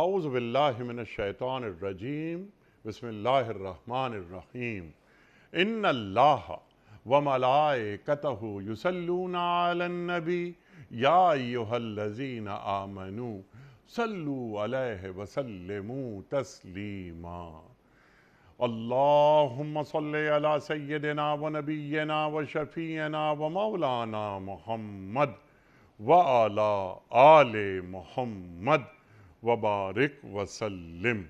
اعوذ باللہ من الشیطان الرجیم بسم اللہ الرحمن الرحیم ان اللہ وملائکتہ یصلون علی النبی یا ایہا الذین آمنوا صلوا علیہ وسلموا تسلیما اللہم صلی علی سیدنا ونبینا وشفیعنا ومولانا محمد وعلی آل محمد وبارک وسلم۔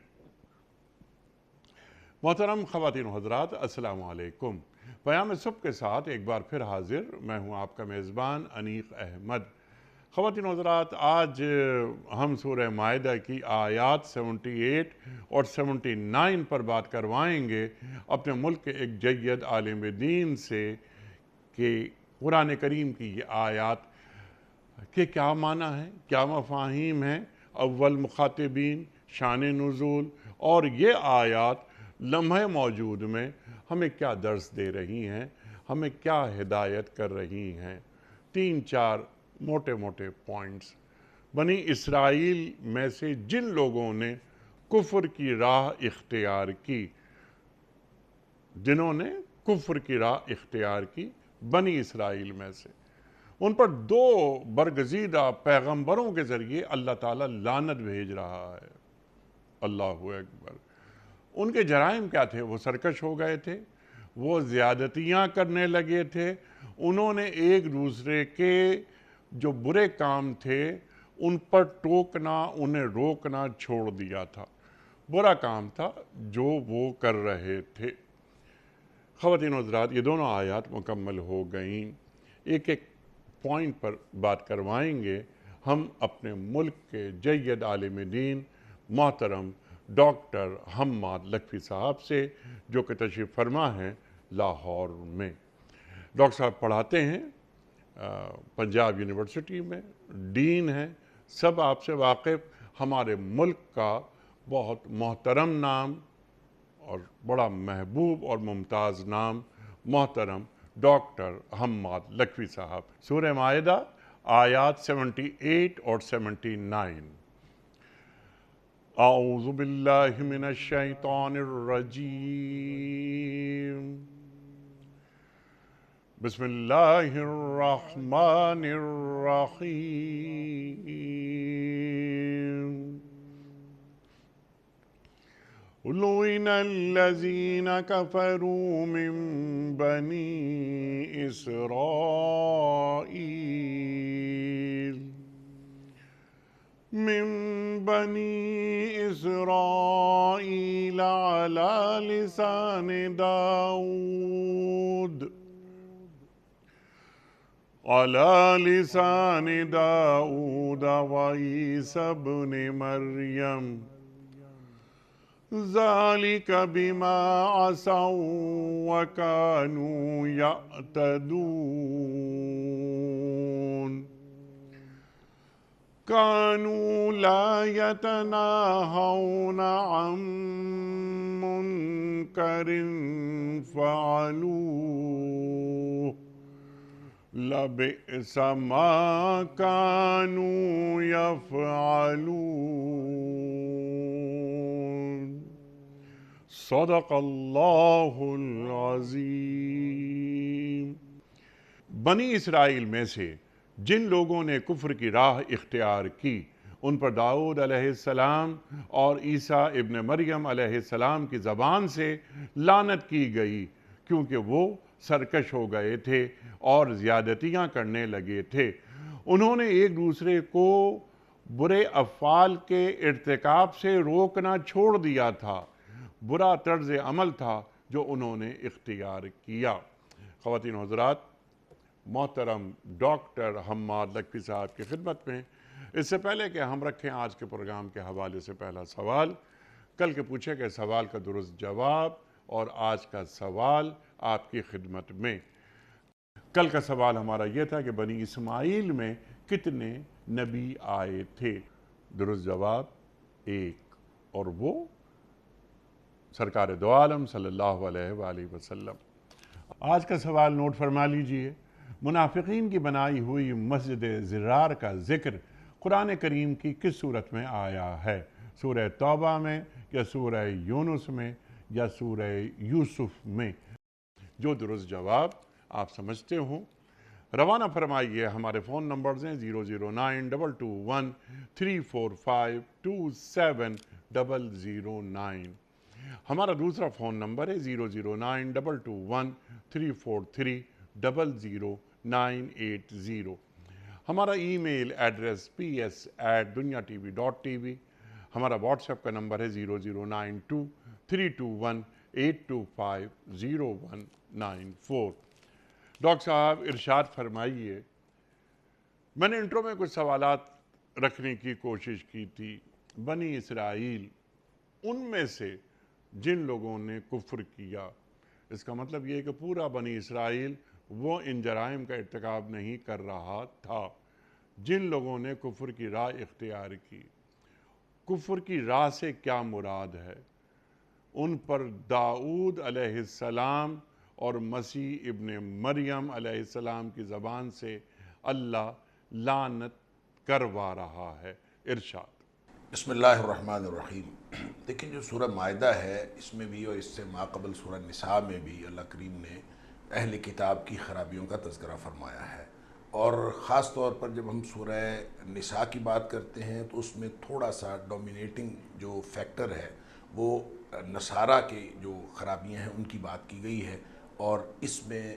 محترم خواتین و حضرات، السلام علیکم۔ پیام صبح کے ساتھ ایک بار پھر حاضر میں ہوں آپ کا میزبان انیق احمد۔ خواتین و حضرات، آج ہم سورہ مائدہ کی آیات 78 اور 79 پر بات کروائیں گے اپنے ملک کے ایک جید عالم دین سے کہ قرآن کریم کی یہ آیات کہ کیا معنی ہے، کیا مفاہیم ہیں، اول مخاطبین، شان نزول، اور یہ آیات لمحہ موجود میں ہمیں کیا درس دے رہی ہیں، ہمیں کیا ہدایت کر رہی ہیں۔ 3-4 موٹے موٹے پوائنٹس۔ بنی اسرائیل میں سے جن لوگوں نے کفر کی راہ اختیار کی، جنہوں نے کفر کی راہ اختیار کی بنی اسرائیل میں سے، ان پر 2 برگزیدہ پیغمبروں کے ذریعے اللہ تعالیٰ لعنت بھیج رہا ہے۔ اللہ اکبر۔ ان کے جرائم کیا تھے؟ وہ سرکش ہو گئے تھے، وہ زیادتیاں کرنے لگے تھے، انہوں نے ایک دوسرے کے جو برے کام تھے ان پر ٹوکنا، انہیں روکنا چھوڑ دیا تھا۔ برا کام تھا جو وہ کر رہے تھے۔ خواتین و حضرات، یہ دونوں آیات مکمل ہو گئیں۔ ایک ایک پوائنٹ پر بات کروائیں گے ہم اپنے ملک کے جید عالم دین محترم ڈاکٹر حماد لکھوی صاحب سے، جو کہ تشریف فرما ہیں لاہور میں۔ ڈاکٹر صاحب پڑھاتے ہیں پنجاب یونیورسٹی میں، ڈین ہیں، سب آپ سے واقف۔ ہمارے ملک کا بہت محترم نام اور بڑا محبوب اور ممتاز نام محترم ڈاکٹر حماد لکھوی صاحب۔ سورہ مائدہ آیات 78 اور 79۔ اعوذ باللہ من الشیطان الرجیم، بسم اللہ الرحمن الرحیم۔ لعن الذین کفروا من بنی اسرائیل علی لسان داؤد وعیسی ابن مریم ذالک بما عصوا وکانوا یعتدون كانوا لا يتناهون عن منكر فعلوه لبئس ما كانوا يفعلون۔ صدق اللہ العظیم۔ بنی اسرائیل میں سے جن لوگوں نے کفر کی راہ اختیار کی، ان پر داؤد علیہ السلام اور عیسیٰ ابن مریم علیہ السلام کی زبان سے لعنت کی گئی، کیونکہ وہ سرکش ہو گئے تھے اور زیادتیاں کرنے لگے تھے۔ انہوں نے ایک دوسرے کو برے افعال کے ارتکاب سے روکنا چھوڑ دیا تھا۔ برا طرز عمل تھا جو انہوں نے اختیار کیا۔ خواتین و حضرات، محترم ڈاکٹر حماد لکھوی صاحب کی خدمت میں، اس سے پہلے کہ ہم رکھیں آج کے پروگرام کے حوالے سے پہلا سوال، کل کے پوچھے گئے سوال کا درست جواب اور آج کا سوال آپ کی خدمت میں۔ کل کا سوال ہمارا یہ تھا کہ بنی اسماعیل میں کتنے نبی آئے تھے؟ درست جواب 1، اور وہ سرکار دو عالم صلی اللہ علیہ وآلہ وسلم۔ آج کا سوال نوٹ فرما لیجئے۔ منافقین کی بنائی ہوئی مسجد زرار کا ذکر قرآن کریم کی کس صورت میں آیا ہے؟ سورہ توبہ میں یا سورہ یونس میں یا سورہ یوسف میں، جو درست جواب آپ سمجھتے ہوں روانہ فرمائیے۔ ہمارے فون نمبرز ہیں 009221345270009۔ ہمارا دوسرا فون نمبر ہے 009221343000980۔ ہمارا ای میل ایڈریس ps@dunyatv.tv۔ ہمارا واٹس ایپ کا نمبر ہے 009232182500194۔ ڈاکٹر صاحب ارشاد فرمائیے، میں نے انٹرو میں کچھ سوالات رکھنے کی کوشش کی تھی۔ بنی اسرائیل ان میں سے جن لوگوں نے کفر کیا، اس کا مطلب یہ ہے کہ پورا بنی اسرائیل وہ ان جرائم کا ارتکاب نہیں کر رہا تھا۔ جن لوگوں نے کفر کی راہ اختیار کی، کفر کی راہ سے کیا مراد ہے؟ ان پر داؤد علیہ السلام اور مسیح ابن مریم علیہ السلام کی زبان سے اللہ لعنت کروا رہا ہے۔ ارشاد۔ بسم اللہ الرحمن الرحیم۔ دیکھیں جو سورہ مائدہ ہے، اس میں بھی اور اس سے ماقبل سورہ نساء میں بھی اللہ کریم نے اہل کتاب کی خرابیوں کا تذکرہ فرمایا ہے، اور خاص طور پر جب ہم سورہ نساء کی بات کرتے ہیں تو اس میں تھوڑا سا ڈومینیٹنگ جو فیکٹر ہے وہ نصارہ کے جو خرابیاں ہیں ان کی بات کی گئی ہے، اور اس میں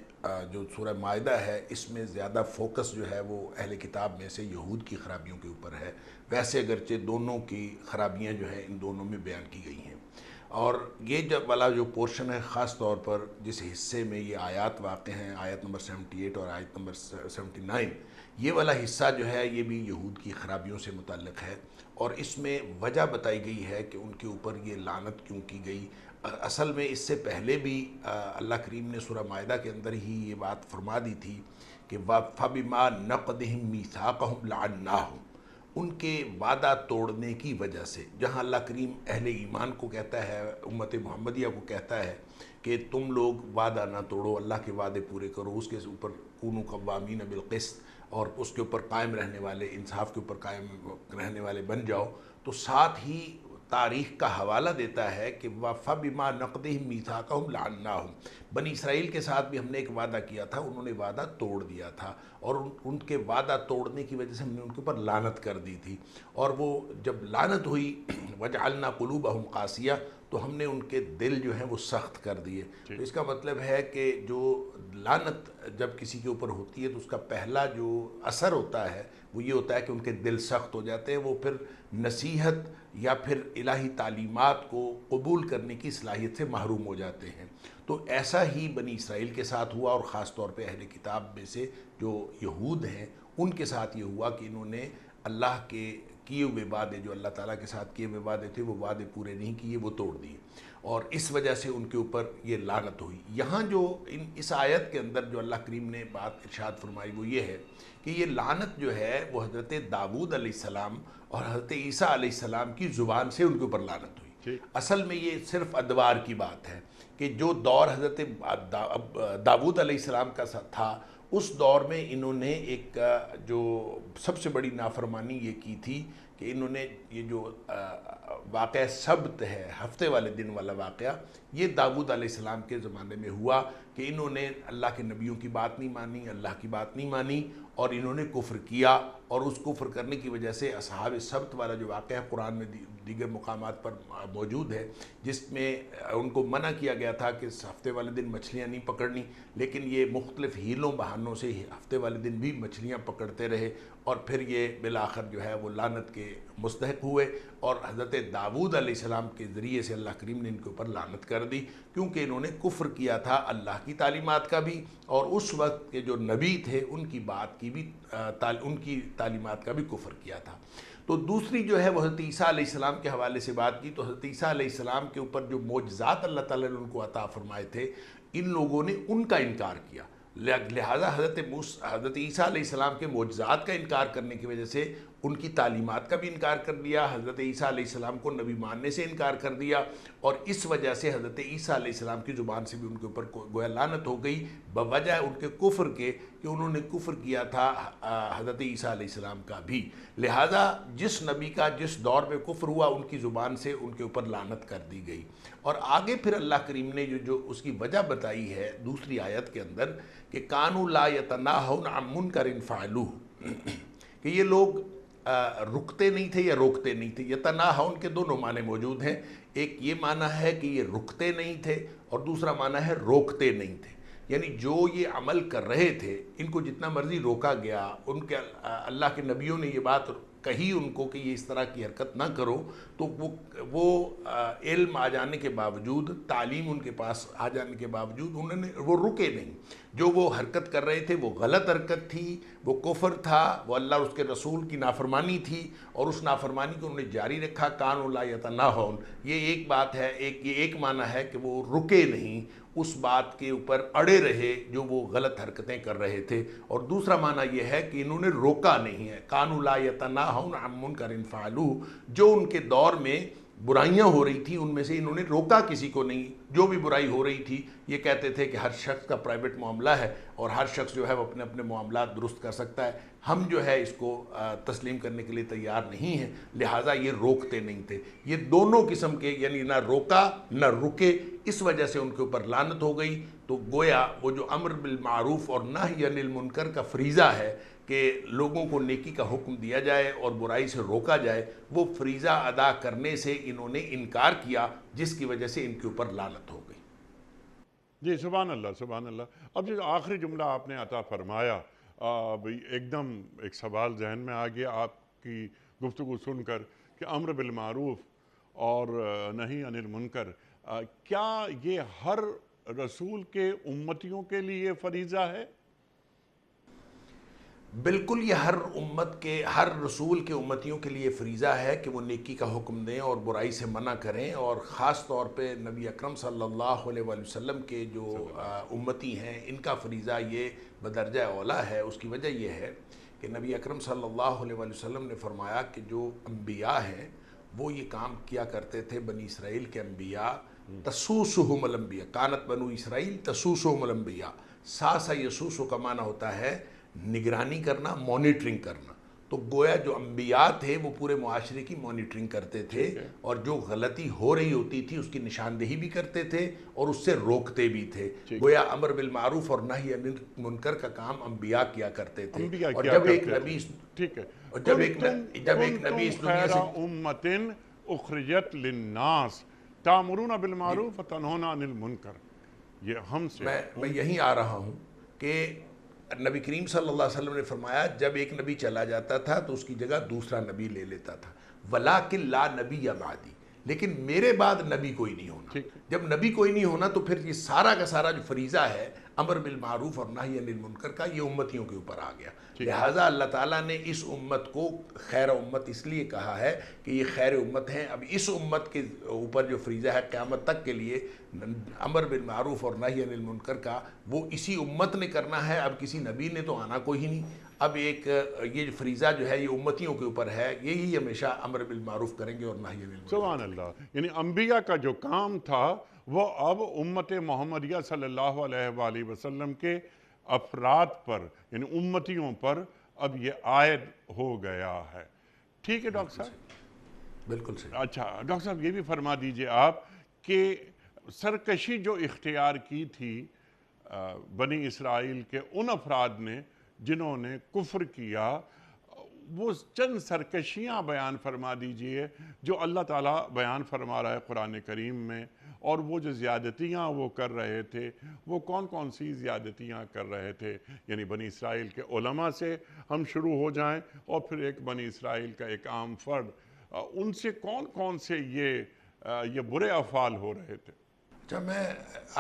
جو سورہ مائدہ ہے اس میں زیادہ فوکس جو ہے وہ اہل کتاب میں سے یہود کی خرابیوں کے اوپر ہے۔ ویسے اگرچہ دونوں کی خرابیاں جو ہیں ان دونوں میں بیان کی گئی ہیں، اور یہ جب والا جو پورشن ہے خاص طور پر جس حصے میں یہ آیات واقع ہیں، آیت نمبر 78 اور آیت نمبر 79، یہ والا حصہ جو ہے یہ بھی یہود کی خرابیوں سے متعلق ہے، اور اس میں وجہ بتائی گئی ہے کہ ان کے اوپر یہ لعنت کیوں کی گئی۔ اصل میں اس سے پہلے بھی اللہ کریم نے سورہ مائدہ کے اندر ہی یہ بات فرما دی تھی کہ فَبِمَا نَقْضِهِمْ مِيثَاقَهُمْ لَعَنَّاهُمْ، ان کے وعدہ توڑنے کی وجہ سے، جہاں اللہ کریم اہل ایمان کو کہتا ہے، امت محمدیہ کو کہتا ہے کہ تم لوگ وعدہ نہ توڑو، اللہ کے وعدے پورے کرو، اس کے اوپر کونوا قوامین بالقسط، اور اس کے اوپر قائم رہنے والے، انصاف کے اوپر قائم رہنے والے بن جاؤ، تو ساتھ ہی تاریخ کا حوالہ دیتا ہے کہ فَبِمَا نَقْضِهِمْ مِيثَاقَهُمْ لَعَنَّاهُمْ، بنی اسرائیل کے ساتھ بھی ہم نے ایک وعدہ کیا تھا، انہوں نے وعدہ توڑ دیا تھا، اور ان کے وعدہ توڑنے کی وجہ سے ہم نے ان کے اوپر لعنت کر دی تھی، اور وہ جب لعنت ہوئی وَجَعَلْنَا قُلُوبَهُمْ قَاسِيَةً، تو ہم نے ان کے دل جو ہیں وہ سخت کر دیے۔ تو اس کا مطلب ہے کہ جو لعنت جب کسی کے اوپر ہوتی ہے تو اس کا پہلا جو اثر ہوتا ہے وہ یہ ہوتا ہے کہ ان کے دل سخت ہو جاتے ہیں، وہ پھر نصیحت یا پھر الہی تعلیمات کو قبول کرنے کی صلاحیت سے محروم ہو جاتے ہیں۔ تو ایسا ہی بنی اسرائیل کے ساتھ ہوا، اور خاص طور پہ اہل کتاب میں سے جو یہود ہیں ان کے ساتھ یہ ہوا کہ انہوں نے اللہ کے کیے ہوئے وعدے، جو اللہ تعالیٰ کے ساتھ کیے ہوئے وعدے تھے، وہ وعدے پورے نہیں کیے، وہ توڑ دیے، اور اس وجہ سے ان کے اوپر یہ لعنت ہوئی۔ یہاں جو اس آیت کے اندر جو اللہ کریم نے بات ارشاد فرمائی وہ یہ ہے کہ یہ لعنت جو ہے وہ حضرت داؤد علیہ السلام اور حضرت عیسیٰ علیہ السلام کی زبان سے ان کے اوپر لعنت ہوئی۔ اصل میں یہ صرف ادوار کی بات ہے کہ جو دور حضرت داؤد علیہ السلام کا تھا، اس دور میں انہوں نے ایک جو سب سے بڑی نافرمانی یہ کی تھی کہ انہوں نے یہ جو واقعہ سبت ہے، ہفتے والے دن والا واقعہ، یہ داؤد علیہ السلام کے زمانے میں ہوا کہ انہوں نے اللہ کے نبیوں کی بات نہیں مانی، اللہ کی بات نہیں مانی، اور انہوں نے کفر کیا، اور اس کفر کرنے کی وجہ سے اصحاب سبت والا جو واقعہ قرآن میں دیگر مقامات پر موجود ہے، جس میں ان کو منع کیا گیا تھا کہ ہفتے والے دن مچھلیاں نہیں پکڑنی، لیکن یہ مختلف ہیلوں بہانوں سے ہفتے والے دن بھی مچھلیاں پکڑتے رہے، اور پھر یہ بالآخر جو ہے وہ لعنت کے مستحق ہوئے، اور حضرت داؤد علیہ السلام کے ذریعے سے اللہ کریم نے ان کے اوپر لعنت کر دی، کیونکہ انہوں نے کفر کیا تھا اللہ کی تعلیمات کا بھی، اور اس وقت کے جو نبی تھے ان کی بات کی بھی، ان کی تعلیمات کا بھی کفر کیا تھا۔ تو دوسری جو ہے وہ حضرت عیسیٰ علیہ السلام کے حوالے سے بات کی، تو حضرت عیسیٰ علیہ السلام کے اوپر جو معجزات اللہ تعالیٰ نے ان کو عطا فرمائے تھے، ان لوگوں نے ان کا انکار کیا، لہٰذا حضرت عیسیٰ علیہ السلام کے معجزات کا انکار کرنے کی وجہ سے ان کی تعلیمات کا بھی انکار کر دیا، حضرت عیسیٰ علیہ السلام کو نبی ماننے سے انکار کر دیا، اور اس وجہ سے حضرت عیسیٰ علیہ السلام کی زبان سے بھی ان کے اوپر گویا لعنت ہو گئی بوجہ ان کے کفر کے، کہ انہوں نے کفر کیا تھا حضرت عیسیٰ علیہ السلام کا بھی۔ لہٰذا جس نبی کا جس دور میں کفر ہوا ان کی زبان سے ان کے اوپر لعنت کر دی گئی۔ اور آگے پھر اللہ کریم نے جو اس کی وجہ بتائی ہے دوسری آیت کے اندر کہ کانوا لا یتناہون عن منکر فعلوہ، کہ یہ لوگ رکتے نہیں تھے یا روکتے نہیں تھے۔ یتناہون کے دونوں معنی موجود ہیں، ایک یہ معنی ہے کہ یہ رکتے نہیں تھے اور دوسرا معنی ہے روکتے نہیں تھے، یعنی جو یہ عمل کر رہے تھے ان کو جتنا مرضی روکا گیا، ان کے اللہ کے نبیوں نے یہ بات کہی ان کو کہ یہ اس طرح کی حرکت نہ کرو، تو وہ علم آ جانے کے باوجود، تعلیم ان کے پاس آ جانے کے باوجود وہ رکے نہیں۔ جو وہ حرکت کر رہے تھے وہ غلط حرکت تھی، وہ کفر تھا، وہ اللہ اور اس کے رسول کی نافرمانی تھی، اور اس نافرمانی کو انہوں نے جاری رکھا۔ کانوا لا یتناہون، یہ ایک بات ہے، ایک معنی ہے کہ وہ رکے نہیں، اس بات کے اوپر اڑے رہے جو وہ غلط حرکتیں کر رہے تھے، اور دوسرا معنی یہ ہے کہ انہوں نے روکا نہیں ہے۔ کانوا لا یتناہون عن منکر فعلوہ، جو ان کے دور میں برائیاں ہو رہی تھیں ان میں سے انہوں نے روکا کسی کو نہیں۔ جو بھی برائی ہو رہی تھی یہ کہتے تھے کہ ہر شخص کا پرائیویٹ معاملہ ہے اور ہر شخص جو ہے وہ اپنے اپنے معاملات درست کر سکتا ہے، ہم جو ہے اس کو تسلیم کرنے کے لیے تیار نہیں ہیں، لہٰذا یہ روکتے نہیں تھے۔ یہ دونوں قسم کے، یعنی نہ روکا نہ رکے، اس وجہ سے ان کے اوپر لعنت ہو گئی۔ تو گویا وہ جو امر بالمعروف اور نہی عن المنکر کا فریضہ ہے کہ لوگوں کو نیکی کا حکم دیا جائے اور برائی سے روکا جائے، وہ فریضہ ادا کرنے سے انہوں نے انکار کیا، جس کی وجہ سے ان کے اوپر لعنت ہو گئی۔ جی سبحان اللہ سبحان اللہ۔ اب جو آخری جملہ آپ نے عطا فرمایا، ایک دم ایک سوال ذہن میں آ گیا آپ کی گفتگو سن کر کہ امر بالمعروف اور نہی عن المنکر، کیا یہ ہر رسول کے امتیوں کے لیے فریضہ ہے؟ بالکل، یہ ہر امت کے، ہر رسول کے امتیوں کے لیے فریضہ ہے کہ وہ نیکی کا حکم دیں اور برائی سے منع کریں، اور خاص طور پہ نبی اکرم صلی اللہ علیہ وآلہ وسلم کے جو امتی ہیں ان کا فریضہ یہ بدرجہ اولیٰ ہے۔ اس کی وجہ یہ ہے کہ نبی اکرم صلی اللہ علیہ وآلہ وسلم نے فرمایا کہ جو انبیاء ہیں وہ یہ کام کیا کرتے تھے، بنی اسرائیل کے انبیاء، تسوسہم الانبیاء، کانت بنو اسرائیل تسوسہم الانبیاء، ساسا یسوسو کا معنی ہوتا ہے نگرانی کرنا، مانیٹرنگ کرنا۔ تو گویا جو انبیاء تھے وہ پورے معاشرے کی مانیٹرنگ کرتے تھے، اور جو غلطی ہو رہی ہوتی تھی اس کی نشاندہی بھی کرتے تھے اور اس سے روکتے بھی تھے۔ گویا امر بالمعروف اور نہی عن المنکر کا کام انبیاء کیا کرتے تھے، اور جب ایک نبی اس دنیا سے امت اخرجت للناس تامرون بالمعروف وتنہون عن المنکر، یہ ہم سے میں یہیں آ رہا ہوں کہ نبی کریم صلی اللہ علیہ وسلم نے فرمایا جب ایک نبی چلا جاتا تھا تو اس کی جگہ دوسرا نبی لے لیتا تھا، وَلَٰكِن لَا نَبِيَّ بَعْدِي، لیکن میرے بعد نبی کوئی نہیں ہونا۔ جب نبی کوئی نہیں ہونا تو پھر یہ سارا کا سارا جو فریضہ ہے امر بالمعروف اور نہی عن المنکر کا، یہ امتیوں کے اوپر آ گیا۔ لہٰذا اللہ تعالیٰ نے اس امت کو خیر امت اس لیے کہا ہے کہ یہ خیر امت ہیں۔ اب اس امت کے اوپر جو فریضہ ہے قیامت تک کے لیے امر بالمعروف اور نہی عن المنکر کا، وہ اسی امت نے کرنا ہے، اب کسی نبی نے تو آنا کوئی ہی نہیں۔ اب ایک یہ فریضہ جو ہے یہ امتیوں کے اوپر ہے، یہی ہمیشہ امر بالمعروف کریں گے اور نہی عن المنکر۔ سبحان اللہ۔ یعنی انبیاء کا جو کام تھا وہ اب امت محمدیہ صلی اللہ علیہ وآلہ وسلم کے افراد پر، یعنی امتیوں پر اب یہ عائد ہو گیا ہے۔ ٹھیک ہے ڈاکٹر صاحب؟ بالکل صحیح۔ اچھا ڈاکٹر صاحب یہ بھی فرما دیجئے آپ کہ سرکشی جو اختیار کی تھی بنی اسرائیل کے ان افراد نے جنہوں نے کفر کیا، وہ چند سرکشیاں بیان فرما دیجئے جو اللہ تعالیٰ بیان فرما رہا ہے قرآن کریم میں، اور وہ جو زیادتیاں وہ کر رہے تھے وہ کون کون سی زیادتیاں کر رہے تھے؟ یعنی بنی اسرائیل کے علماء سے ہم شروع ہو جائیں اور پھر ایک بنی اسرائیل کا ایک عام فرد، ان سے کون کون سے یہ برے افعال ہو رہے تھے؟ اچھا، میں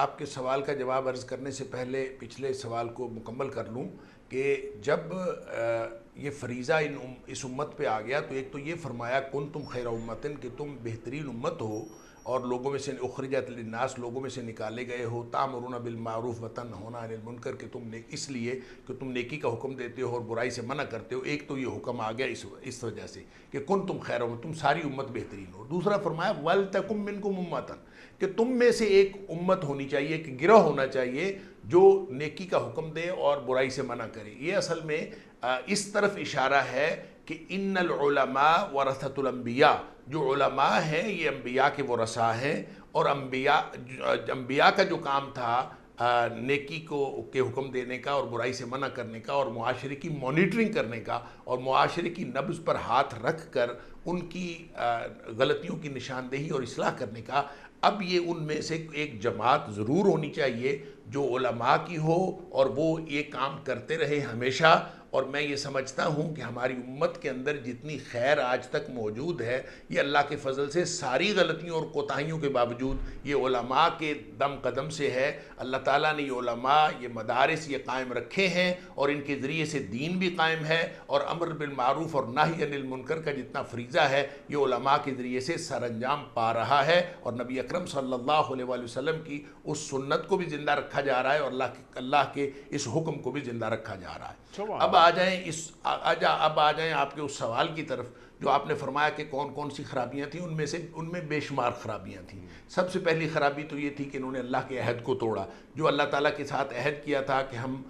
آپ کے سوال کا جواب عرض کرنے سے پہلے پچھلے سوال کو مکمل کر لوں کہ جب یہ فریضہ اس امت پہ آ گیا تو ایک تو یہ فرمایا کنتم خیر امتن کہ تم بہترین امت ہو، اور لوگوں میں سے اخرجت للناس، لوگوں میں سے نکالے گئے ہو، تامرون بالمعروف وتنہون عن المنکر، کہ تم نے اس لیے کہ تم نیکی کا حکم دیتے ہو اور برائی سے منع کرتے ہو۔ ایک تو یہ حکم آ گیا اس وجہ سے کہ کنتم خیر امۃ، تم ساری امت بہترین ہو۔ دوسرا فرمایا ولتکم منکم امۃ، کہ تم میں سے ایک امت ہونی چاہیے، ایک گروہ ہونا چاہیے جو نیکی کا حکم دے اور برائی سے منع کرے۔ یہ اصل میں اس طرف اشارہ ہے کہ ان العلماء ورثۃ الانبیاء، جو علماء ہیں یہ انبیاء کے ورثاء ہیں، اور انبیاء کا جو کام تھا نیکی کے حکم دینے کا اور برائی سے منع کرنے کا، اور معاشرے کی مانیٹرنگ کرنے کا، اور معاشرے کی نبض پر ہاتھ رکھ کر ان کی غلطیوں کی نشاندہی اور اصلاح کرنے کا، اب یہ ان میں سے ایک جماعت ضرور ہونی چاہیے جو علماء کی ہو اور وہ یہ کام کرتے رہے ہمیشہ۔ اور میں یہ سمجھتا ہوں کہ ہماری امت کے اندر جتنی خیر آج تک موجود ہے، یہ اللہ کے فضل سے ساری غلطیوں اور کوتاہیوں کے باوجود یہ علماء کے دم قدم سے ہے۔ اللہ تعالیٰ نے یہ علماء، یہ مدارس یہ قائم رکھے ہیں، اور ان کے ذریعے سے دین بھی قائم ہے، اور امر بالمعروف اور نہی عن المنکر کا جتنا فریضہ ہے یہ علماء کے ذریعے سے سر انجام پا رہا ہے، اور نبی اکرم صلی اللہ علیہ وآلہ وسلم کی اس سنت کو بھی زندہ رکھا جا رہا ہے، اور اللہ کے اس حکم کو بھی زندہ رکھا جا رہا ہے۔ اب آ جائیں آپ کے اس سوال کی طرف جو آپ نے فرمایا کہ کون کون سی خرابیاں تھیں۔ ان میں بے شمار خرابیاں تھیں۔ سب سے پہلی خرابی تو یہ تھی کہ انہوں نے اللہ کے عہد کو توڑا، جو اللہ تعالیٰ کے ساتھ عہد کیا تھا کہ ہم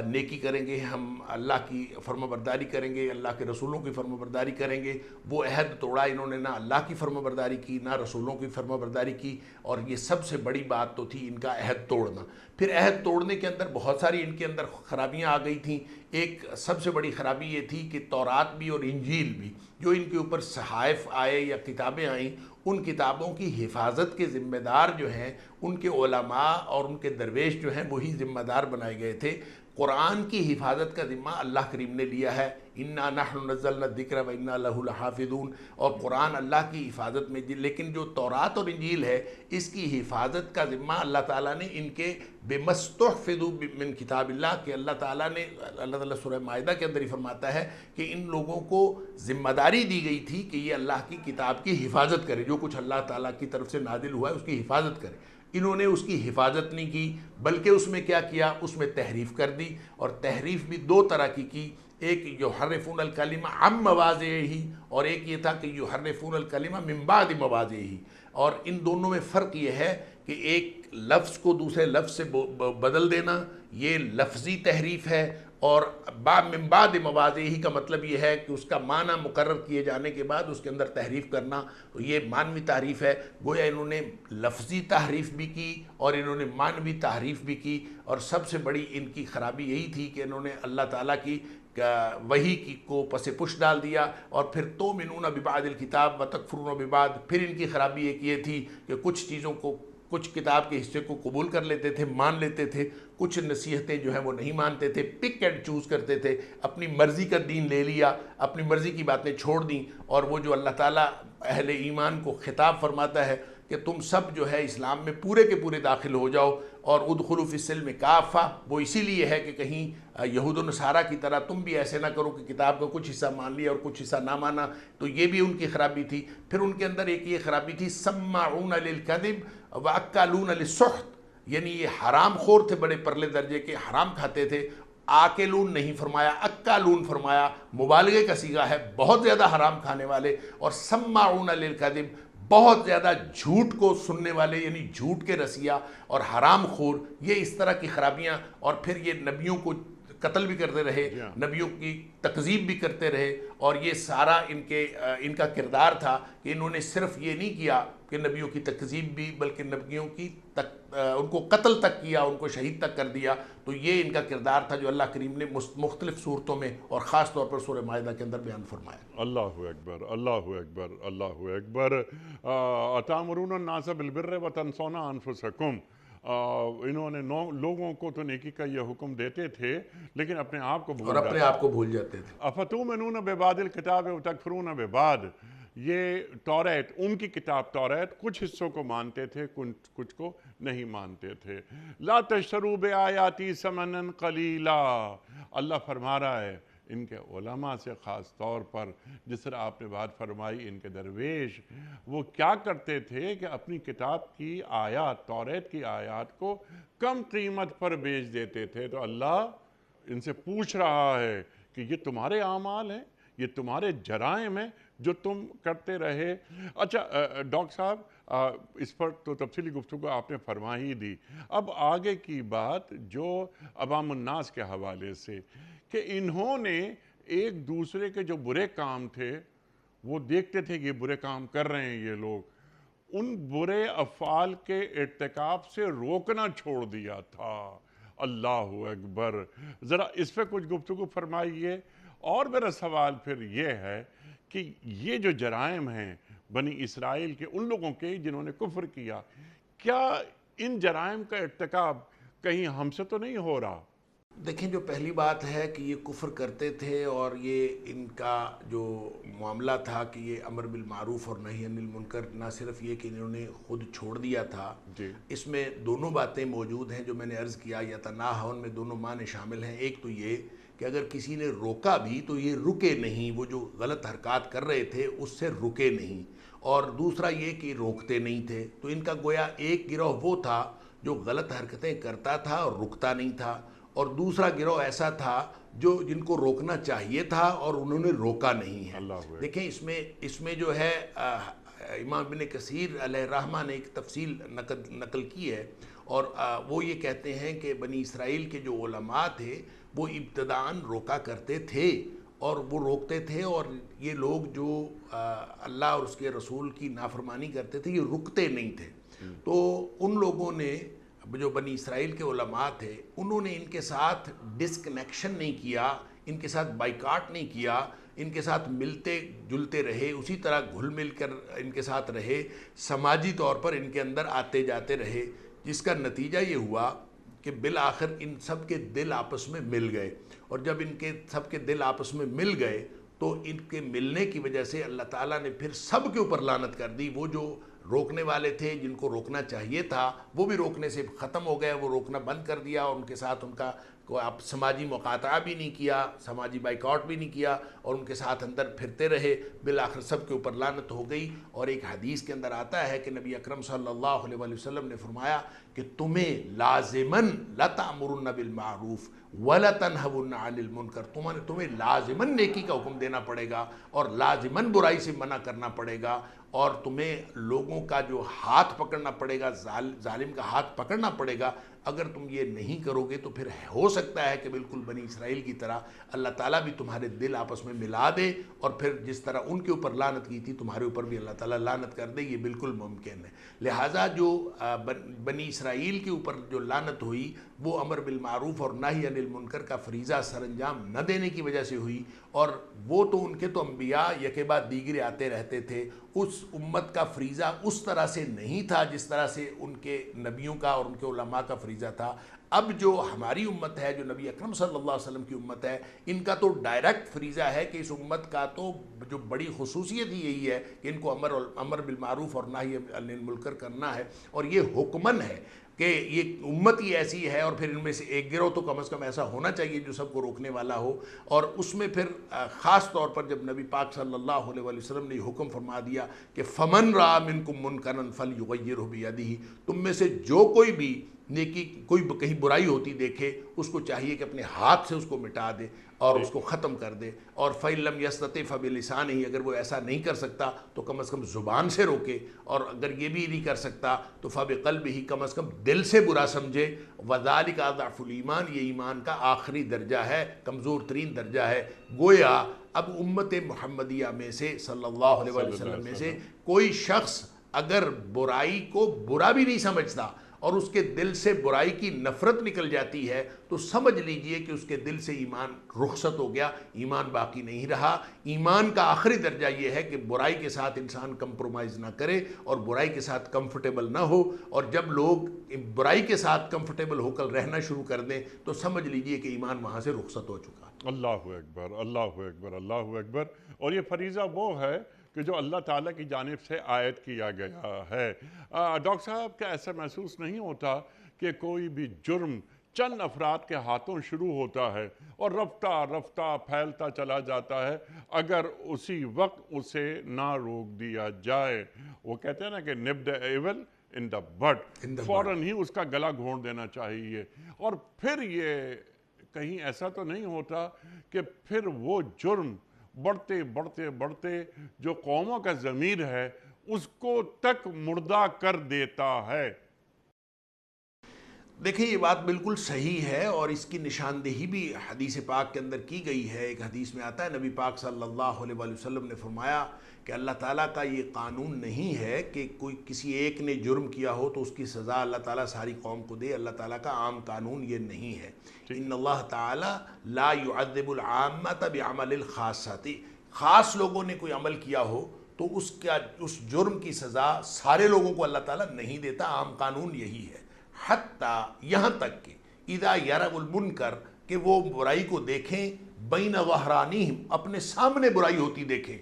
نیکی کریں گے، ہم اللہ کی فرمانبرداری کریں گے، اللہ کے رسولوں کی فرمانبرداری کریں گے، وہ عہد توڑا انہوں نے۔ نہ اللہ کی فرمانبرداری کی، نہ رسولوں کی فرمانبرداری کی، اور یہ سب سے بڑی بات تو تھی ان کا عہد توڑنا۔ پھر عہد توڑنے کے اندر بہت ساری ان کے اندر خرابیاں آ گئی تھیں۔ ایک سب سے بڑی خرابی یہ تھی کہ تورات بھی اور انجیل بھی، جو ان کے اوپر صحائف آئے یا کتابیں آئیں، ان کتابوں کی حفاظت کے ذمہ دار جو ہیں ان کے علماء اور ان کے درویش جو ہیں وہی ذمہ دار بنائے گئے تھے۔ قرآن کی حفاظت کا ذمہ اللہ کریم نے لیا ہے، انا نحن نزلنا الذکر و انا لہ لحافظون، اور قرآن اللہ کی حفاظت میں، لیکن جو تورات اور انجیل ہے اس کی حفاظت کا ذمہ اللہ تعالیٰ نے ان کے بمستحفظوا من کتاب اللہ، کہ اللہ تعالیٰ سورہ مائدہ کے اندر ہی فرماتا ہے کہ ان لوگوں کو ذمہ داری دی گئی تھی کہ یہ اللہ کی کتاب کی حفاظت کرے، جو کچھ اللہ تعالیٰ کی طرف سے نازل ہوا ہے اس کی حفاظت کرے۔ انہوں نے اس کی حفاظت نہیں کی، بلکہ اس میں کیا کیا، اس میں تحریف کر دی، اور تحریف بھی دو طرح کی ایک یحرفون الکلمہ عن مواضعہ، اور ایک یہ تھا کہ یحرفون الکلمہ من بعد مواضعہ، اور ان دونوں میں فرق یہ ہے کہ ایک لفظ کو دوسرے لفظ سے بدل دینا یہ لفظی تحریف ہے، اور من بعد مواضعہ کا مطلب یہ ہے کہ اس کا معنی مقرر کیے جانے کے بعد اس کے اندر تحریف کرنا، تو یہ معنوی تحریف ہے۔ گویا انہوں نے لفظی تحریف بھی کی اور انہوں نے معنوی تحریف بھی کی، اور سب سے بڑی ان کی خرابی یہی تھی کہ انہوں نے اللہ تعالیٰ کی وحی کو پس پش ڈال دیا، اور پھر تؤمنون ببعض الکتاب وتکفرون ببعض۔ پھر ان کی خرابی ایک یہ تھی کہ کچھ چیزوں کو، کچھ کتاب کے حصے کو قبول کر لیتے تھے، مان لیتے تھے، کچھ نصیحتیں جو ہیں وہ نہیں مانتے تھے، پک اینڈ چوز کرتے تھے، اپنی مرضی کا دین لے لیا، اپنی مرضی کی باتیں چھوڑ دیں۔ اور وہ جو اللہ تعالیٰ اہل ایمان کو خطاب فرماتا ہے کہ تم سب جو ہے اسلام میں پورے کے پورے داخل ہو جاؤ، اور ادخلوا فی السلم کافہ، وہ اسی لیے ہے کہ کہیں یہود و نصارہ کی طرح تم بھی ایسے نہ کرو کہ کتاب کا کچھ حصہ مان لیا اور کچھ حصہ نہ مانا، تو یہ بھی ان کی خرابی تھی۔ پھر ان کے اندر ایک یہ خرابی تھی سماعون للکذب واکالون للسحت، یعنی یہ حرام خور تھے، بڑے پرلے درجے کے، حرام کھاتے تھے۔ آکلون نہیں فرمایا، اکالون فرمایا، مبالغے کا صیغہ ہے، بہت زیادہ حرام کھانے والے، اور سماعون للکذب، بہت زیادہ جھوٹ کو سننے والے، یعنی جھوٹ کے رسیہ اور حرام خور، یہ اس طرح کی خرابیاں۔ اور پھر یہ نبیوں کو قتل بھی کرتے رہے، نبیوں کی تکذیب بھی کرتے رہے، اور یہ سارا ان کا کردار تھا کہ انہوں نے صرف یہ نہیں کیا کہ نبیوں کی تکذیب بھی، بلکہ نبیوں کی ان کو قتل تک کیا، ان کو شہید تک کر دیا۔ تو یہ ان کا کردار تھا جو اللہ کریم نے مختلف صورتوں میں اور خاص طور پر سورہ مائدہ کے اندر بیان فرمایا۔ اللہ اکبر، اللہ اکبر، اللہ اکبر۔ اتامرون الناس بالبر وتنسون انفسکم، انہوں نے لوگوں کو تو نیکی کا یہ حکم دیتے تھے لیکن اپنے آپ کو بھول جاتے تھے۔ افتؤمنون ببعض الکتاب وتکفرون ببعض، یہ توریت، ان کی کتاب توریت، کچھ حصوں کو مانتے تھے، کچھ کو نہیں مانتے تھے۔ لا تشتروا بآیاتی ثمنا قلیلا، اللہ فرما رہا ہے ان کے علماء سے خاص طور پر جس طرح آپ نے بات فرمائی ان کے درویش وہ کیا کرتے تھے کہ اپنی کتاب کی آیات توریت کی آیات کو کم قیمت پر بیچ دیتے تھے. تو اللہ ان سے پوچھ رہا ہے کہ یہ تمہارے اعمال ہیں, یہ تمہارے جرائم ہیں جو تم کرتے رہے. اچھا ڈاکٹر صاحب اس پر تو تفصیلی گفتگو آپ نے فرما ہی دی. اب آگے کی بات جو عوام الناس کے حوالے سے کہ انہوں نے ایک دوسرے کے جو برے کام تھے وہ دیکھتے تھے کہ یہ برے کام کر رہے ہیں یہ لوگ, ان برے افعال کے ارتکاب سے روکنا چھوڑ دیا تھا. اللہ اکبر. ذرا اس پہ کچھ گفتگو فرمائیے. اور میرا سوال پھر یہ ہے کہ یہ جو جرائم ہیں بنی اسرائیل کے ان لوگوں کے جنہوں نے کفر کیا, کیا ان جرائم کا ارتکاب کہیں ہم سے تو نہیں ہو رہا؟ دیکھیں جو پہلی بات ہے کہ یہ کفر کرتے تھے اور یہ ان کا جو معاملہ تھا کہ یہ امر بالمعروف اور نہی عن المنکر نہ صرف یہ کہ انہوں نے خود چھوڑ دیا تھا, اس میں دونوں باتیں موجود ہیں جو میں نے عرض کیا. یتناہون میں دونوں معنی شامل ہیں. ایک تو یہ کہ اگر کسی نے روکا بھی تو یہ رکے نہیں, وہ جو غلط حرکات کر رہے تھے اس سے رکے نہیں. اور دوسرا یہ کہ روکتے نہیں تھے. تو ان کا گویا ایک گروہ وہ تھا جو غلط حرکتیں کرتا تھا اور رکتا نہیں تھا, اور دوسرا گروہ ایسا تھا جو جن کو روکنا چاہیے تھا اور انہوں نے روکا نہیں ہے. دیکھیں اس میں جو ہے امام ابن کثیر علیہ الرحمہ نے ایک تفصیل نقل کی ہے, اور وہ یہ کہتے ہیں کہ بنی اسرائیل کے جو علماء تھے وہ ابتداً روکا کرتے تھے اور وہ روکتے تھے, اور یہ لوگ جو اللہ اور اس کے رسول کی نافرمانی کرتے تھے یہ رکتے نہیں تھے. تو ان لوگوں نے جو بنی اسرائیل کے علماء تھے انہوں نے ان کے ساتھ ڈسکنیکشن نہیں کیا, ان کے ساتھ بائیکاٹ نہیں کیا, ان کے ساتھ ملتے جلتے رہے, اسی طرح گھل مل کر ان کے ساتھ رہے, سماجی طور پر ان کے اندر آتے جاتے رہے, جس کا نتیجہ یہ ہوا کہ بالآخر ان سب کے دل آپس میں مل گئے. اور جب ان کے سب کے دل آپس میں مل گئے تو ان کے ملنے کی وجہ سے اللہ تعالیٰ نے پھر سب کے اوپر لعنت کر دی. وہ جو روکنے والے تھے جن کو روکنا چاہیے تھا وہ بھی روکنے سے ختم ہو گئے, وہ روکنا بند کر دیا, اور ان کے ساتھ ان کا آپ سماجی مقاطعہ بھی نہیں کیا, سماجی بائیکاٹ بھی نہیں کیا, اور ان کے ساتھ اندر پھرتے رہے. بالآخر سب کے اوپر لعنت ہو گئی. اور ایک حدیث کے اندر آتا ہے کہ نبی اکرم صلی اللہ علیہ وسلم نے فرمایا کہ تمہیں لازماً لَتَأْمُرُنَّ بِالْمَعْرُوفِ وَلَتَنْهَوُنَّ عَنِ الْمُنْكَرِ, تمہیں لازماً نیکی کا حکم دینا پڑے گا اور لازماً برائی سے منع کرنا پڑے گا, اور تمہیں لوگوں کا جو ہاتھ پکڑنا پڑے گا, ظالم کا ہاتھ پکڑنا پڑے گا. اگر تم یہ نہیں کرو گے تو پھر ہو سکتا ہے کہ بالکل بنی اسرائیل کی طرح اللہ تعالیٰ بھی تمہارے دل آپس میں ملا دے, اور پھر جس طرح ان کے اوپر لعنت کی تھی تمہارے اوپر بھی اللہ تعالیٰ لعنت کر دے. یہ بالکل ممکن ہے. لہٰذا جو بنی اسرائیل کے اوپر جو لعنت ہوئی وہ امر بالمعروف اور نہی عن المنکر کا فریضہ سر انجام نہ دینے کی وجہ سے ہوئی, اور وہ تو ان کے تو انبیاء یکے بعد دیگرے آتے رہتے تھے. اس امت کا فریضہ اس طرح سے نہیں تھا جس طرح سے ان کے نبیوں کا اور ان کے علماء کا فریضہ تھا. اب جو ہماری امت ہے, جو نبی اکرم صلی اللہ علیہ وسلم کی امت ہے, ان کا تو ڈائریکٹ فریضہ ہے کہ اس امت کا تو جو بڑی خصوصیت ہی یہی ہے کہ ان کو امر بالمعروف اور نہی عن المنکر کرنا ہے, اور یہ حکمن ہے کہ یہ امت ہی ایسی ہے, اور پھر ان میں سے ایک گروہ تو کم از کم ایسا ہونا چاہیے جو سب کو روکنے والا ہو. اور اس میں پھر خاص طور پر جب نبی پاک صلی اللہ علیہ وسلم نے یہ حکم فرما دیا کہ فمن رأى منکم منکرا فلیغیرہ بیدہ, تم میں سے جو کوئی بھی نیکی کوئی کہیں برائی ہوتی دیکھے اس کو چاہیے کہ اپنے ہاتھ سے اس کو مٹا دے اور اس کو ختم کر دے. اور فَإِن لَمْ يَسْتَطِعْ فَبِلِسَانِهِ, اگر وہ ایسا نہیں کر سکتا تو کم از کم زبان سے روکے, اور اگر یہ بھی نہیں کر سکتا تو فَبِقَلْبِهِ, کم از کم دل سے برا سمجھے. وَذَلِكَ أَضْعَفُ الْإِيمَانِ, یہ ایمان کا آخری درجہ ہے, کمزور ترین درجہ ہے. گویا اب امت محمدیہ میں سے صلی اللہ علیہ وسلم میں سے کوئی شخص اگر برائی کو برا بھی نہیں سمجھتا اور اس کے دل سے برائی کی نفرت نکل جاتی ہے تو سمجھ لیجئے کہ اس کے دل سے ایمان رخصت ہو گیا, ایمان باقی نہیں رہا. ایمان کا آخری درجہ یہ ہے کہ برائی کے ساتھ انسان کمپرومائز نہ کرے اور برائی کے ساتھ کمفرٹیبل نہ ہو, اور جب لوگ برائی کے ساتھ کمفرٹیبل ہو کر رہنا شروع کر دیں تو سمجھ لیجئے کہ ایمان وہاں سے رخصت ہو چکا. اللہ اکبر, اللہ اکبر, اللہ اکبر. اور یہ فریضہ وہ ہے کہ جو اللہ تعالیٰ کی جانب سے عائد کیا گیا ہے. ڈاکٹر صاحب کیا ایسا محسوس نہیں ہوتا کہ کوئی بھی جرم چند افراد کے ہاتھوں شروع ہوتا ہے اور رفتہ رفتہ پھیلتا چلا جاتا ہے اگر اسی وقت اسے نہ روک دیا جائے۔ وہ کہتے ہیں نا کہ نب دا ایول ان دا بڈ، فوراً ہی اس کا گلا گھونٹ دینا چاہیے۔ اور پھر یہ کہیں ایسا تو نہیں ہوتا کہ پھر وہ جرم بڑھتے بڑھتے بڑھتے جو قوموں کا ضمیر ہے اس کو تک مردہ کر دیتا ہے۔ دیکھیں یہ بات بالکل صحیح ہے، اور اس کی نشاندہی بھی حدیث پاک کے اندر کی گئی ہے۔ ایک حدیث میں آتا ہے نبی پاک صلی اللہ علیہ وآلہ وسلم نے فرمایا کہ اللہ تعالیٰ کا یہ قانون نہیں ہے کہ کوئی کسی ایک نے جرم کیا ہو تو اس کی سزا اللہ تعالیٰ ساری قوم کو دے۔ اللہ تعالیٰ کا عام قانون یہ نہیں ہے۔ ان اللہ تعالیٰ لا يعذب العامۃ بعمل الخاصۃ، خاص لوگوں نے کوئی عمل کیا ہو تو اس جرم کی سزا سارے لوگوں کو اللہ تعالیٰ نہیں دیتا۔ عام قانون یہی ہے، حتیٰ یہاں تک کہ اذا یروا المنکر، کہ وہ برائی کو دیکھیں، بین ظہرانہم، اپنے سامنے برائی ہوتی دیکھیں،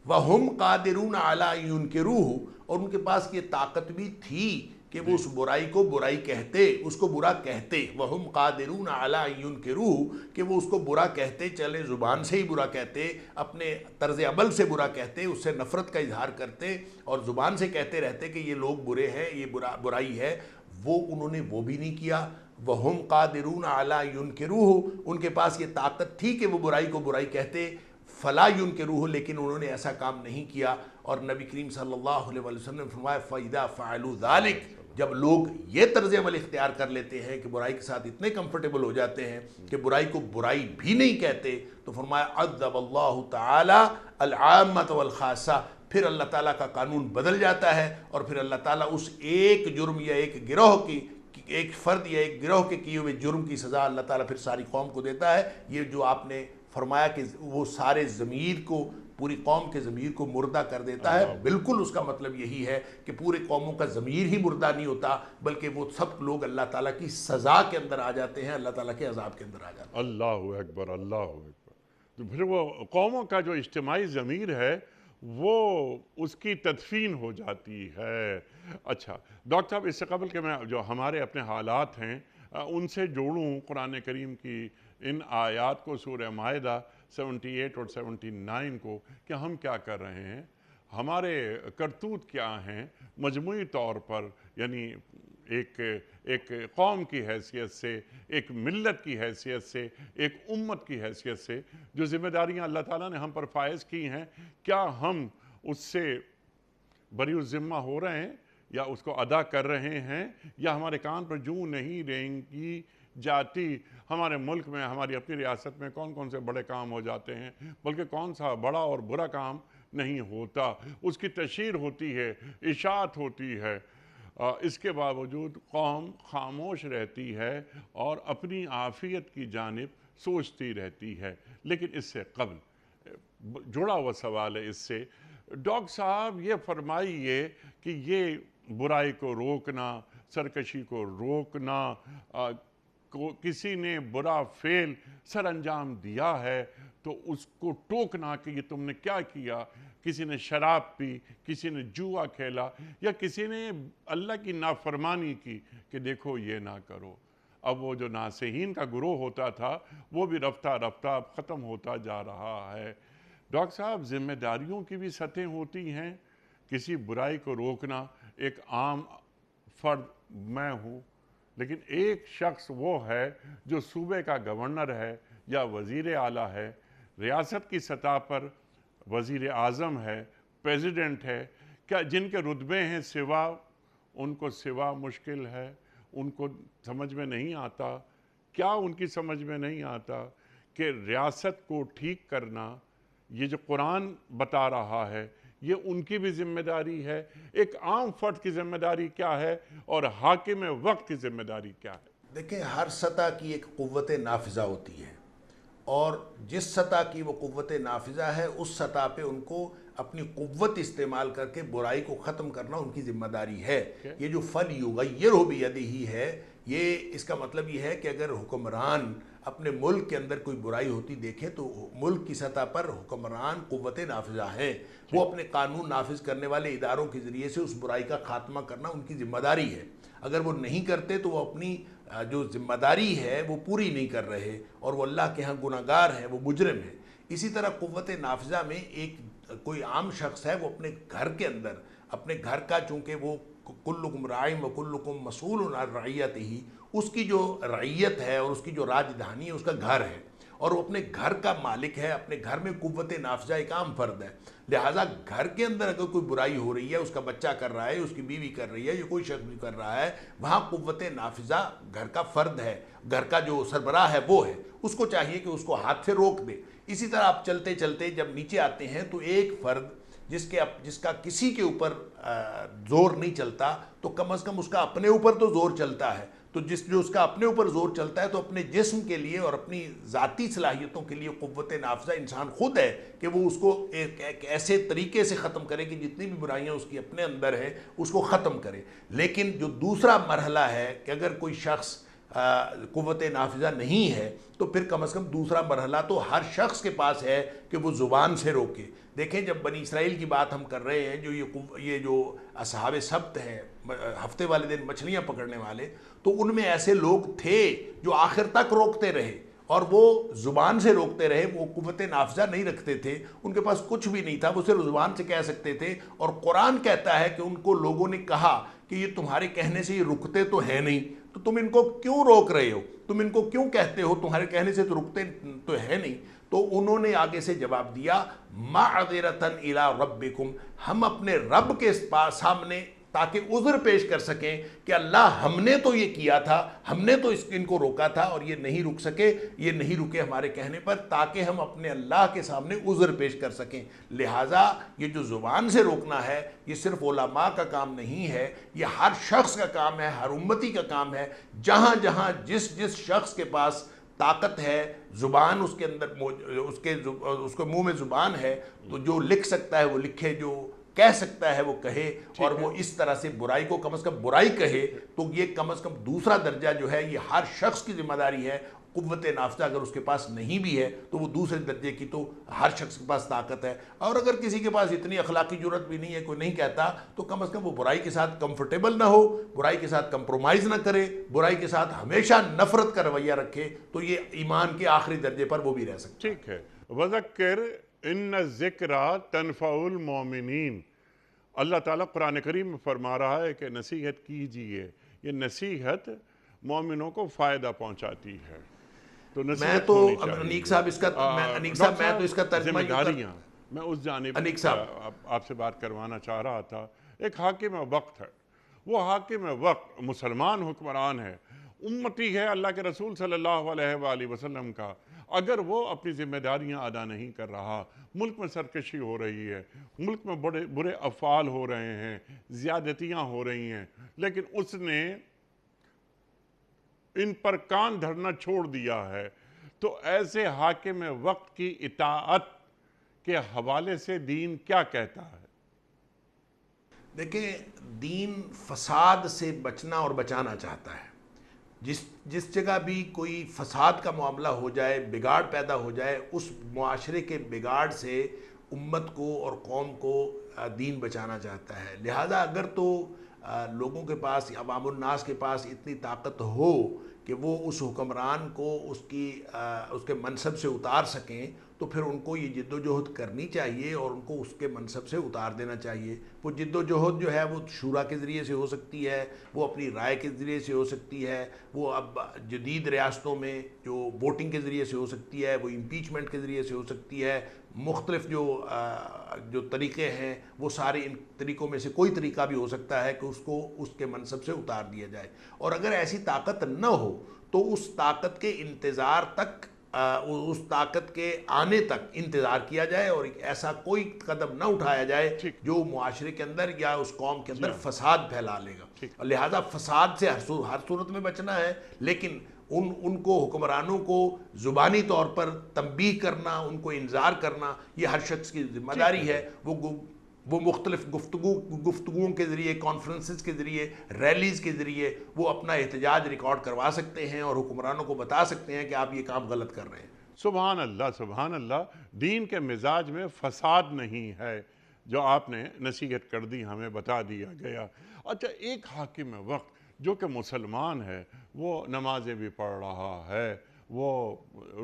وہم قادرون علی ینکروہ، اور ان کے پاس یہ طاقت بھی تھی کہ وہ اس برائی کو برائی کہتے، اس کو برا کہتے، وہم قادرون علی ینکروہ، کہ وہ اس کو برا کہتے، چلے زبان سے ہی برا کہتے، اپنے طرز عمل سے برا کہتے، اس سے نفرت کا اظہار کرتے اور زبان سے کہتے رہتے کہ یہ لوگ برے ہیں، یہ برائی ہے، وہ انہوں نے وہ بھی نہیں کیا۔ وَهُمْ قَادِرُونَ عَلَىٰ يُنْكِرُوهُ، ان کے پاس یہ طاقت تھی کہ وہ برائی کو برائی کہتے، فَلَا يُنْكِرُوهُ، لیکن انہوں نے ایسا کام نہیں کیا۔ اور نبی کریم صلی اللہ علیہ وسلم نے فرمایا فَإِذَا فَعَلُوا ذَلِكَ، جب لوگ یہ طرز عمل اختیار کر لیتے ہیں کہ برائی کے ساتھ اتنے کمفرٹیبل ہو جاتے ہیں کہ برائی کو برائی بھی نہیں کہتے، تو فرمایا عذب اللہ تعالی العامۃ والخاصہ، پھر اللہ تعالیٰ کا قانون بدل جاتا ہے، اور پھر اللہ تعالیٰ اس ایک جرم یا ایک گروہ کی، ایک فرد یا ایک گروہ کے کیے ہوئے جرم کی سزا اللہ تعالیٰ پھر ساری قوم کو دیتا ہے۔ یہ جو آپ نے فرمایا کہ وہ سارے ضمیر کو، پوری قوم کے ضمیر کو مردہ کر دیتا ہے، بالکل اس کا مطلب یہی ہے کہ پورے قوموں کا ضمیر ہی مردہ نہیں ہوتا، بلکہ وہ سب لوگ اللہ تعالیٰ کی سزا کے اندر آ جاتے ہیں، اللہ تعالیٰ کے عذاب کے اندر آ جاتے ہیں۔ اللہ اکبر، اللہ اکبر۔ تو پھر وہ قوموں کا جو اجتماعی ضمیر ہے وہ اس کی تدفین ہو جاتی ہے۔ اچھا ڈاکٹر صاحب، اس سے قبل کہ میں جو ہمارے اپنے حالات ہیں ان سے جوڑوں قرآن کریم کی ان آیات کو، سورہ مائدہ 78 اور 79 کو، کہ ہم کیا کر رہے ہیں، ہمارے کرتوت کیا ہیں مجموعی طور پر، یعنی ایک قوم کی حیثیت سے، ایک ملت کی حیثیت سے، ایک امت کی حیثیت سے، جو ذمہ داریاں اللہ تعالیٰ نے ہم پر فائز کی ہیں، کیا ہم اس سے بری الذمہ ہو رہے ہیں یا اس کو ادا کر رہے ہیں، یا ہمارے کان پر جوں نہیں رینگی جاتی؟ ہمارے ملک میں، ہماری اپنی ریاست میں کون کون سے بڑے کام ہو جاتے ہیں، بلکہ کون سا بڑا اور برا کام نہیں ہوتا، اس کی تشہیر ہوتی ہے، اشاعت ہوتی ہے، اس کے باوجود قوم خاموش رہتی ہے اور اپنی عافیت کی جانب سوچتی رہتی ہے۔ لیکن اس سے قبل جڑا ہوا سوال ہے اس سے، ڈاکٹر صاحب یہ فرمائیے کہ یہ برائی کو روکنا، سرکشی کو روکنا، کسی نے برا فعل سر انجام دیا ہے تو اس کو ٹوکنا کہ یہ تم نے کیا کیا، کسی نے شراب پی، کسی نے جوا کھیلا، یا کسی نے اللہ کی نافرمانی کی کہ دیکھو یہ نہ کرو۔ اب وہ جو ناصحین کا گروہ ہوتا تھا وہ بھی رفتہ رفتہ اب ختم ہوتا جا رہا ہے۔ ڈاکٹر صاحب، ذمہ داریوں کی بھی سطحیں ہوتی ہیں، کسی برائی کو روکنا، ایک عام فرد میں ہوں، لیکن ایک شخص وہ ہے جو صوبے کا گورنر ہے یا وزیر اعلیٰ ہے، ریاست کی سطح پر وزیر اعظم ہے، پریزیڈنٹ ہے، کیا جن کے رتبے ہیں سوا، ان کو سوا مشکل ہے، ان کو سمجھ میں نہیں آتا، کیا ان کی سمجھ میں نہیں آتا کہ ریاست کو ٹھیک کرنا، یہ جو قرآن بتا رہا ہے، یہ ان کی بھی ذمہ داری ہے، ایک عام فرد کی ذمہ داری کیا ہے اور حاکم وقت کی ذمہ داری کیا ہے؟ دیکھیں، ہر سطح کی ایک قوت نافذہ ہوتی ہے، اور جس سطح کی وہ قوت نافذہ ہے اس سطح پہ ان کو اپنی قوت استعمال کر کے برائی کو ختم کرنا ان کی ذمہ داری ہے۔ یہ جو فَلْيُغَيِّرْهُ بِيَدِهِ ہے، یہ اس کا مطلب یہ ہے کہ اگر حکمران اپنے ملک کے اندر کوئی برائی ہوتی دیکھیں تو ملک کی سطح پر حکمران قوت نافذہ ہیں، وہ اپنے قانون نافذ کرنے والے اداروں کے ذریعے سے اس برائی کا خاتمہ کرنا ان کی ذمہ داری ہے۔ اگر وہ نہیں کرتے تو وہ اپنی جو ذمہ داری ہے وہ پوری نہیں کر رہے اور وہ اللہ کے ہاں گناہگار ہیں، وہ مجرم ہیں۔ اسی طرح قوت نافذہ میں ایک کوئی عام شخص ہے، وہ اپنے گھر کے اندر اپنے گھر کا، چونکہ وہ کلکم راعٍ و کلکم مسئول عن رعیتہ، اس کی جو رعیت ہے اور اس کی جو راج دہانی ہے اس کا گھر ہے، اور وہ اپنے گھر کا مالک ہے، اپنے گھر میں قوت نافذہ ایک عام فرد ہے۔ لہٰذا گھر کے اندر اگر کوئی برائی ہو رہی ہے، اس کا بچہ کر رہا ہے، اس کی بیوی کر رہی ہے، یا کوئی شخص بھی کر رہا ہے، وہاں قوت نافذہ گھر کا فرد ہے، گھر کا جو سربراہ ہے وہ ہے، اس کو چاہیے کہ اس کو ہاتھ سے روک دے۔ اسی طرح آپ چلتے چلتے جب نیچے آتے ہیں تو ایک فرد جس کا کسی کے اوپر زور نہیں چلتا، تو کم از کم اس کا اپنے اوپر تو زور چلتا ہے، تو جو اس کا اپنے اوپر زور چلتا ہے، تو اپنے جسم کے لیے اور اپنی ذاتی صلاحیتوں کے لیے قوت نافذہ انسان خود ہے کہ وہ اس کو ایک ایسے طریقے سے ختم کرے کہ جتنی بھی برائیاں اس کی اپنے اندر ہے اس کو ختم کرے۔ لیکن جو دوسرا مرحلہ ہے کہ اگر کوئی شخص قوت نافذہ نہیں ہے تو پھر کم از کم دوسرا مرحلہ تو ہر شخص کے پاس ہے کہ وہ زبان سے روکے۔ دیکھیں، جب بنی اسرائیل کی بات ہم کر رہے ہیں، جو یہ جو اصحاب سبت ہیں، ہفتے والے دن مچھلیاں پکڑنے والے، تو ان میں ایسے لوگ تھے جو آخر تک روکتے رہے اور وہ زبان سے روکتے رہے، وہ قوت نافذہ نہیں رکھتے تھے، ان کے پاس کچھ بھی نہیں تھا، وہ صرف زبان سے کہہ سکتے تھے۔ اور قرآن کہتا ہے کہ ان کو لوگوں نے کہا کہ یہ تمہارے کہنے سے یہ رکتے تو ہیں نہیں، تو تم ان کو کیوں روک رہے ہو، تم ان کو کیوں کہتے ہو، تمہارے کہنے سے تو رکتے تو ہے نہیں۔ تو انہوں نے آگے سے جواب دیا، معذرۃ الی ربکم، ہم اپنے رب کے سامنے تاکہ عذر پیش کر سکیں کہ اللہ ہم نے تو یہ کیا تھا، ہم نے تو ان کو روکا تھا اور یہ نہیں رک سکے، یہ نہیں رکے ہمارے کہنے پر، تاکہ ہم اپنے اللہ کے سامنے عذر پیش کر سکیں۔ لہٰذا یہ جو زبان سے روکنا ہے یہ صرف علماء کا کام نہیں ہے، یہ ہر شخص کا کام ہے، ہر امتی کا کام ہے۔ جہاں جہاں جس شخص کے پاس طاقت ہے، زبان اس کے اندر اس کے منہ میں زبان ہے، تو جو لکھ سکتا ہے وہ لکھے، جو کہہ سکتا ہے وہ کہے، اور وہ اس طرح سے برائی کو کم از کم برائی کہے۔ تو یہ کم از کم دوسرا درجہ جو ہے یہ ہر شخص کی ذمہ داری ہے۔ قوت نافذہ اگر اس کے پاس نہیں بھی ہے تو وہ دوسرے درجے کی تو ہر شخص کے پاس طاقت ہے، اور اگر کسی کے پاس اتنی اخلاقی جرت بھی نہیں ہے، کوئی نہیں کہتا، تو کم از کم وہ برائی کے ساتھ کمفرٹیبل نہ ہو، برائی کے ساتھ کمپرومائز نہ کرے، برائی کے ساتھ ہمیشہ نفرت کا رویہ رکھے، تو یہ ایمان کے آخری درجے پر وہ بھی رہ سکتا ہے۔ ٹھیک ہے۔ وذکر ان الذکریٰ تنفع المؤمنین، اللہ تعالیٰ قرآن کریم میں فرما رہا ہے کہ نصیحت کیجئے، یہ نصیحت مومنوں کو فائدہ پہنچاتی ہے، تو نصیحت ہونی چاہیے۔ انیق صاحب میں تو اس کا ترجمہ ذمہ داریاں، میں اس جانب آپ سے بات کروانا چاہ رہا تھا۔ ایک حاکم وقت ہے، وہ حاکم وقت مسلمان حکمران ہے، امتی ہے اللہ کے رسول صلی اللہ علیہ وآلہ وسلم کا، اگر وہ اپنی ذمہ داریاں ادا نہیں کر رہا، ملک میں سرکشی ہو رہی ہے، ملک میں بڑے برے افعال ہو رہے ہیں، زیادتیاں ہو رہی ہیں، لیکن اس نے ان پر کان دھرنا چھوڑ دیا ہے، تو ایسے حاکم وقت کی اطاعت کے حوالے سے دین کیا کہتا ہے؟ دیکھیں، دین فساد سے بچنا اور بچانا چاہتا ہے۔ جس جگہ بھی کوئی فساد کا معاملہ ہو جائے، بگاڑ پیدا ہو جائے، اس معاشرے کے بگاڑ سے امت کو اور قوم کو دین بچانا چاہتا ہے۔ لہذا اگر تو لوگوں کے پاس، عوام الناس کے پاس اتنی طاقت ہو کہ وہ اس حکمران کو اس کے منصب سے اتار سکیں، تو پھر ان کو یہ جد و جہد کرنی چاہیے اور ان کو اس کے منصب سے اتار دینا چاہیے۔ وہ جد و جہد جو ہے وہ شورا کے ذریعے سے ہو سکتی ہے، وہ اپنی رائے کے ذریعے سے ہو سکتی ہے، وہ اب جدید ریاستوں میں جو ووٹنگ کے ذریعے سے ہو سکتی ہے، وہ امپیچمنٹ کے ذریعے سے ہو سکتی ہے، مختلف جو طریقے ہیں وہ سارے ان طریقوں میں سے کوئی طریقہ بھی ہو سکتا ہے کہ اس کو اس کے منصب سے اتار دیا جائے۔ اور اگر ایسی طاقت نہ ہو تو اس طاقت کے انتظار تک، اس طاقت کے آنے تک انتظار کیا جائے، اور ایسا کوئی قدم نہ اٹھایا جائے جو معاشرے کے اندر یا اس قوم کے اندر فساد پھیلا لے گا۔ اور لہٰذا فساد سے ہر صورت میں بچنا ہے، لیکن ان کو، حکمرانوں کو زبانی طور پر تنبیہ کرنا، ان کو انذار کرنا، یہ ہر شخص کی ذمہ داری ہے۔ وہ مختلف گفتگوؤں کے ذریعے، کانفرنسز کے ذریعے، ریلیز کے ذریعے وہ اپنا احتجاج ریکارڈ کروا سکتے ہیں اور حکمرانوں کو بتا سکتے ہیں کہ آپ یہ کام غلط کر رہے ہیں۔ سبحان اللہ، سبحان اللہ، دین کے مزاج میں فساد نہیں ہے، جو آپ نے نصیحت کر دی، ہمیں بتا دیا گیا۔ اچھا، ایک حاکم وقت جو کہ مسلمان ہے، وہ نمازیں بھی پڑھ رہا ہے، وہ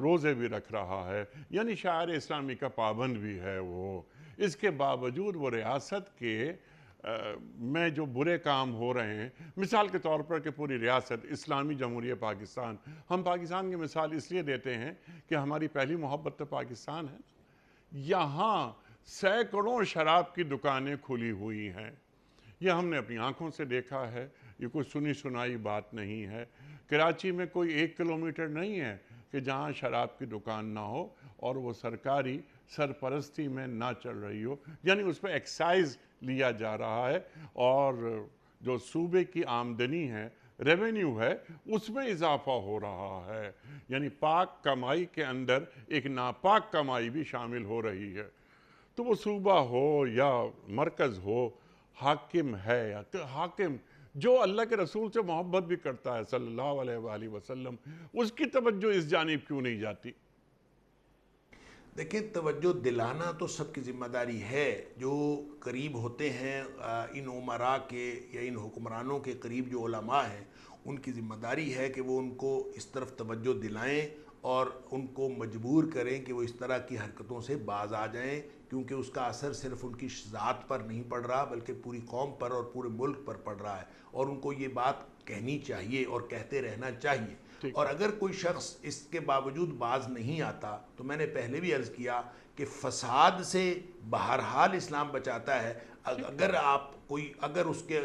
روزے بھی رکھ رہا ہے، یعنی شعائر اسلامی کا پابند بھی ہے وہ، اس کے باوجود وہ ریاست کے میں جو برے کام ہو رہے ہیں، مثال کے طور پر کہ پوری ریاست اسلامی جمہوریہ پاکستان، ہم پاکستان کی مثال اس لیے دیتے ہیں کہ ہماری پہلی محبت تو پاکستان ہے، یہاں سینکڑوں شراب کی دکانیں کھلی ہوئی ہیں، یہ ہم نے اپنی آنکھوں سے دیکھا ہے، یہ کوئی سنی سنائی بات نہیں ہے۔ کراچی میں کوئی 1 کلومیٹر نہیں ہے کہ جہاں شراب کی دکان نہ ہو اور وہ سرکاری سرپرستی میں نہ چل رہی ہو، یعنی اس پہ ایکسائز لیا جا رہا ہے، اور جو صوبے کی آمدنی ہے، ریونیو ہے، اس میں اضافہ ہو رہا ہے، یعنی پاک کمائی کے اندر ایک ناپاک کمائی بھی شامل ہو رہی ہے۔ تو وہ صوبہ ہو یا مرکز ہو، حاکم ہے یا تو حاکم جو اللہ کے رسول سے محبت بھی کرتا ہے صلی اللہ علیہ وآلہ وسلم، اس کی توجہ اس جانب کیوں نہیں جاتی؟ دیکھیں، توجہ دلانا تو سب کی ذمہ داری ہے، جو قریب ہوتے ہیں ان عمراء کے یا ان حکمرانوں کے قریب جو علماء ہیں، ان کی ذمہ داری ہے کہ وہ ان کو اس طرف توجہ دلائیں اور ان کو مجبور کریں کہ وہ اس طرح کی حرکتوں سے باز آ جائیں، کیونکہ اس کا اثر صرف ان کی ذات پر نہیں پڑ رہا بلکہ پوری قوم پر اور پورے ملک پر پڑ رہا ہے، اور ان کو یہ بات کہنی چاہیے اور کہتے رہنا چاہیے۔ ٹھیک اور ہے، اگر کوئی شخص اس کے باوجود باز نہیں آتا، تو میں نے پہلے بھی عرض کیا کہ فساد سے بہرحال اسلام بچاتا ہے۔ ٹھیک ہے، اگر اس کے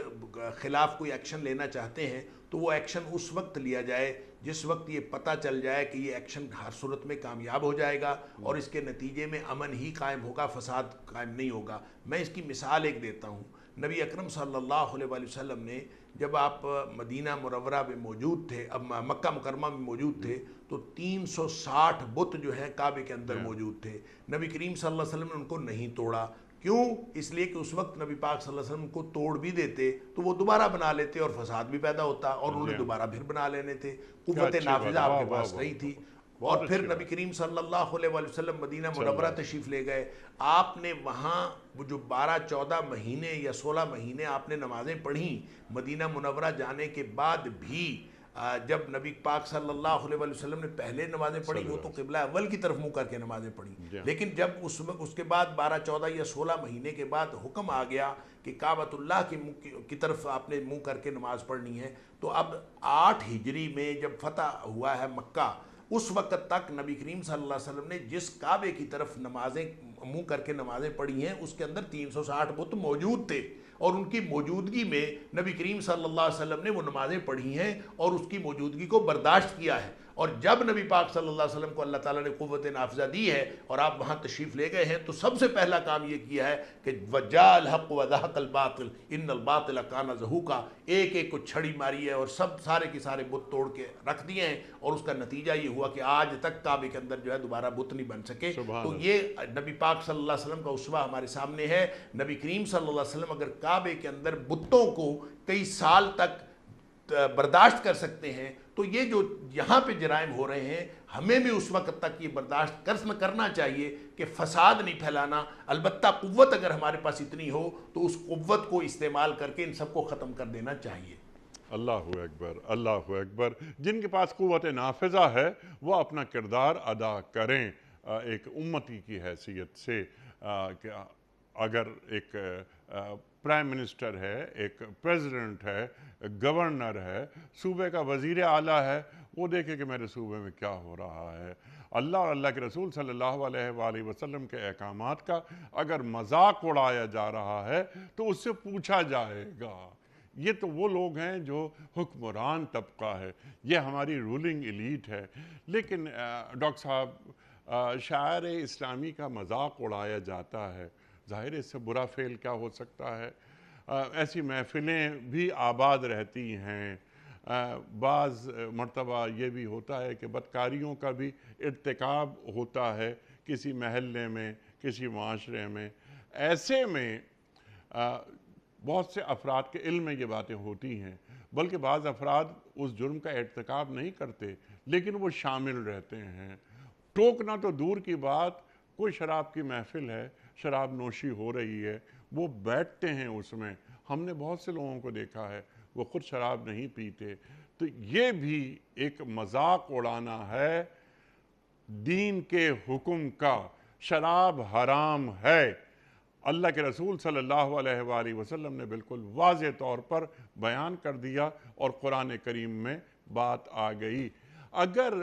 خلاف کوئی ایکشن لینا چاہتے ہیں تو وہ ایکشن اس وقت لیا جائے جس وقت یہ پتہ چل جائے کہ یہ ایکشن ہر صورت میں کامیاب ہو جائے گا اور اس کے نتیجے میں امن ہی قائم ہوگا، فساد قائم نہیں ہوگا۔ میں اس کی مثال ایک دیتا ہوں۔ نبی اکرم صلی اللہ علیہ وآلہ وسلم نے جب آپ مدینہ منورہ میں موجود تھے، اب مکہ مکرمہ میں موجود تھے، تو 360 بت جو ہیں کعبے کے اندر موجود تھے۔ نبی کریم صلی اللہ علیہ وسلم نے ان کو نہیں توڑا۔ کیوں؟ اس لیے کہ اس وقت نبی پاک صلی اللہ علیہ وسلم کو توڑ بھی دیتے تو وہ دوبارہ بنا لیتے اور فساد بھی پیدا ہوتا، اور انہوں نے دوبارہ پھر بنا لینے تھے۔ کیا قوت اچھی بات، نافذہ آپ واہ کے واہ پاس واہ نہیں تھی۔ واہ، اور بہت پھر اچھی نبی بات، کریم صلی اللہ علیہ وآلہ وسلم مدینہ صلی اللہ منورہ علیہ تشریف لے گئے۔ آپ نے وہاں وہ جو 12-14 مہینے یا 16 مہینے آپ نے نمازیں پڑھیں، مدینہ منورہ جانے کے بعد بھی جب نبی پاک صلی اللہ علیہ وسلم نے پہلے نمازیں پڑھی، صلی وہ اللہ تو علیہ قبلہ اول کی طرف منہ کر کے نمازیں پڑھی، وسلم۔ لیکن جب اس کے بعد 12-14 یا 16 مہینے کے بعد حکم آ گیا کہ کعبۃ اللہ کی طرف آپ نے منہ کر کے نماز پڑھنی ہے، تو اب 8 ہجری میں جب فتح ہوا ہے مکہ، اس وقت تک نبی کریم صلی اللہ علیہ وسلم نے جس کعبے کی طرف نمازیں منہ کر کے نمازیں پڑھی ہیں، اس کے اندر 360 بت موجود تھے، اور ان کی موجودگی میں نبی کریم صلی اللہ علیہ وسلم نے وہ نمازیں پڑھی ہیں اور اس کی موجودگی کو برداشت کیا ہے۔ اور جب نبی پاک صلی اللہ علیہ وسلم کو اللہ تعالیٰ نے قوت نافذہ دی ہے اور آپ وہاں تشریف لے گئے ہیں، تو سب سے پہلا کام یہ کیا ہے کہ وَجَاءَ الْحَقُّ وَزَهَقَ الْبَاطِلُ إِنَّ الْبَاطِلَ كَانَ زَهُوقًا، ایک ایک کو چھڑی ماری ہے اور سب سارے کے سارے بت توڑ کے رکھ دیے ہیں، اور اس کا نتیجہ یہ ہوا کہ آج تک کعبے کے اندر جو ہے دوبارہ بت نہیں بن سکے۔ سبحان تو اللہ، یہ نبی پاک صلی اللہ علیہ وسلم کا اسوہ ہمارے سامنے ہے۔ نبی کریم صلی اللہ علیہ وسلم اگر کعبے کے اندر بتوں کو کئی سال تک برداشت کر سکتے ہیں، تو یہ جو یہاں پہ جرائم ہو رہے ہیں، ہمیں بھی اس وقت تک یہ برداشت کرنا چاہیے کہ فساد نہیں پھیلانا۔ البتہ قوت اگر ہمارے پاس اتنی ہو تو اس قوت کو استعمال کر کے ان سب کو ختم کر دینا چاہیے۔ اللہ اکبر، اللہ اکبر۔ جن کے پاس قوت نافذہ ہے وہ اپنا کردار ادا کریں ایک امتی کی حیثیت سے، کہ اگر ایک پرائم منسٹر ہے، ایک پریزیڈنٹ ہے، گورنر ہے، صوبے کا وزیر اعلیٰ ہے، وہ دیکھے کہ میرے صوبے میں کیا ہو رہا ہے۔ اللہ اور اللہ کے رسول صلی اللہ علیہ وآلہ وسلم کے احکامات کا اگر مذاق اڑایا جا رہا ہے تو اس سے پوچھا جائے گا۔ یہ تو وہ لوگ ہیں جو حکمران طبقہ ہے، یہ ہماری رولنگ ایلیٹ ہے۔ لیکن ڈاکٹر صاحب، شاعر اسلامی کا مذاق اڑایا جاتا ہے، ظاہر اس سے برا فعل کیا ہو سکتا ہے؟ ایسی محفلیں بھی آباد رہتی ہیں، بعض مرتبہ یہ بھی ہوتا ہے کہ بدکاریوں کا بھی ارتکاب ہوتا ہے کسی محلے میں، کسی معاشرے میں۔ ایسے میں بہت سے افراد کے علم میں یہ باتیں ہوتی ہیں، بلکہ بعض افراد اس جرم کا ارتکاب نہیں کرتے لیکن وہ شامل رہتے ہیں۔ ٹوکنا تو دور کی بات، کوئی شراب کی محفل ہے، شراب نوشی ہو رہی ہے، وہ بیٹھتے ہیں اس میں۔ ہم نے بہت سے لوگوں کو دیکھا ہے، وہ خود شراب نہیں پیتے۔ تو یہ بھی ایک مذاق اڑانا ہے دین کے حکم کا۔ شراب حرام ہے، اللہ کے رسول صلی اللہ علیہ وآلہ وسلم نے بالکل واضح طور پر بیان کر دیا، اور قرآن کریم میں بات آ گئی۔ اگر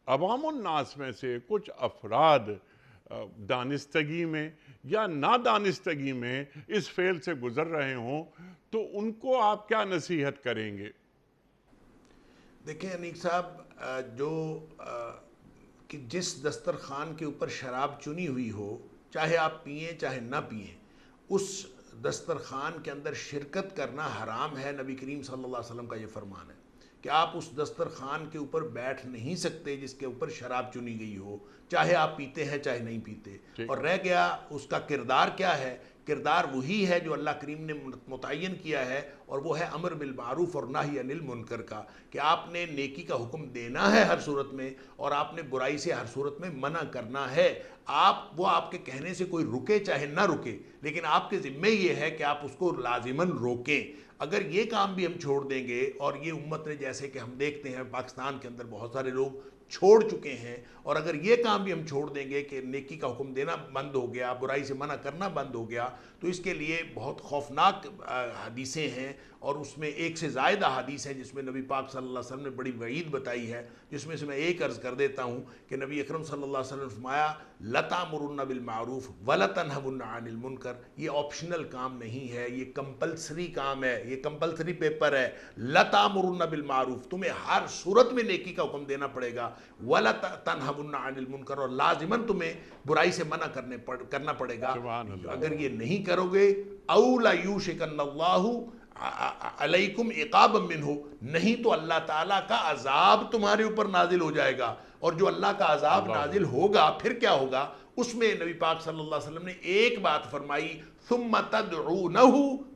عوام الناس میں سے کچھ افراد دانستگی میں یا نادانستگی میں اس فعل سے گزر رہے ہوں تو ان کو آپ کیا نصیحت کریں گے؟ دیکھیں انیق صاحب، جو کہ جس دسترخوان کے اوپر شراب چنی ہوئی ہو، چاہے آپ پئیں چاہے نہ پئیں، اس دسترخوان کے اندر شرکت کرنا حرام ہے۔ نبی کریم صلی اللہ علیہ وسلم کا یہ فرمان ہے کہ آپ اس دسترخوان کے اوپر بیٹھ نہیں سکتے جس کے اوپر شراب چنی گئی ہو، چاہے آپ پیتے ہیں چاہے نہیں پیتے۔ اور رہ گیا اس کا کردار کیا ہے؟ کردار وہی ہے جو اللہ کریم نے متعین کیا ہے، اور وہ ہے امر بالمعروف اور نہی عن المنکر کا، کہ آپ نے نیکی کا حکم دینا ہے ہر صورت میں، اور آپ نے برائی سے ہر صورت میں منع کرنا ہے۔ وہ آپ کے کہنے سے کوئی رکے چاہے نہ رکے، لیکن آپ کے ذمہ یہ ہے کہ آپ اس کو لازماً روکیں۔ اگر یہ کام بھی ہم چھوڑ دیں گے، اور یہ امت نے جیسے کہ ہم دیکھتے ہیں پاکستان کے اندر بہت سارے لوگ چھوڑ چکے ہیں، اور اگر یہ کام بھی ہم چھوڑ دیں گے کہ نیکی کا حکم دینا بند ہو گیا، برائی سے منع کرنا بند ہو گیا، تو اس کے لیے بہت خوفناک حدیثیں ہیں، اور اس میں ایک سے زائد احادیث ہیں جس میں نبی پاک صلی اللہ علیہ وسلم نے بڑی وعید بتائی ہے، جس میں سے میں ایک عرض کر دیتا ہوں کہ نبی اکرم صلی اللہ علیہ وسلم نے فرمایا لَتَأْمُرُنَّ بِالْمَعْرُوفِ وَلَتَنْهَوُنَّ عَنِ الْمُنْكَرِ۔ یہ آپشنل کام نہیں ہے، یہ کمپلسری کام ہے، یہ کمپلسری پیپر ہے۔ لَتَأْمُرُنَّ بِالْمَعْرُوفِ، تمہیں ہر صورت میں نیکی کا حکم دینا پڑے گا، وَلَتَنْهَوُنَّ عَنِ الْمُنْكَرِ، اور لازماً تمہیں برائی سے منع کرنا پڑے گا۔ سبحان اللہ۔ اگر یہ نہیں کرو گے أَوْ لَيُوشِكَنَّ اللَّهُ علیکم عقابا منہ، نہیں تو اللہ تعالیٰ کا عذاب تمہارے اوپر نازل ہو جائے گا۔ اور جو اللہ کا عذاب نازل ہوگا پھر کیا ہوگا؟ اس میں نبی پاک صلی اللہ علیہ وسلم نے ایک بات فرمائی، ثم تدعونہ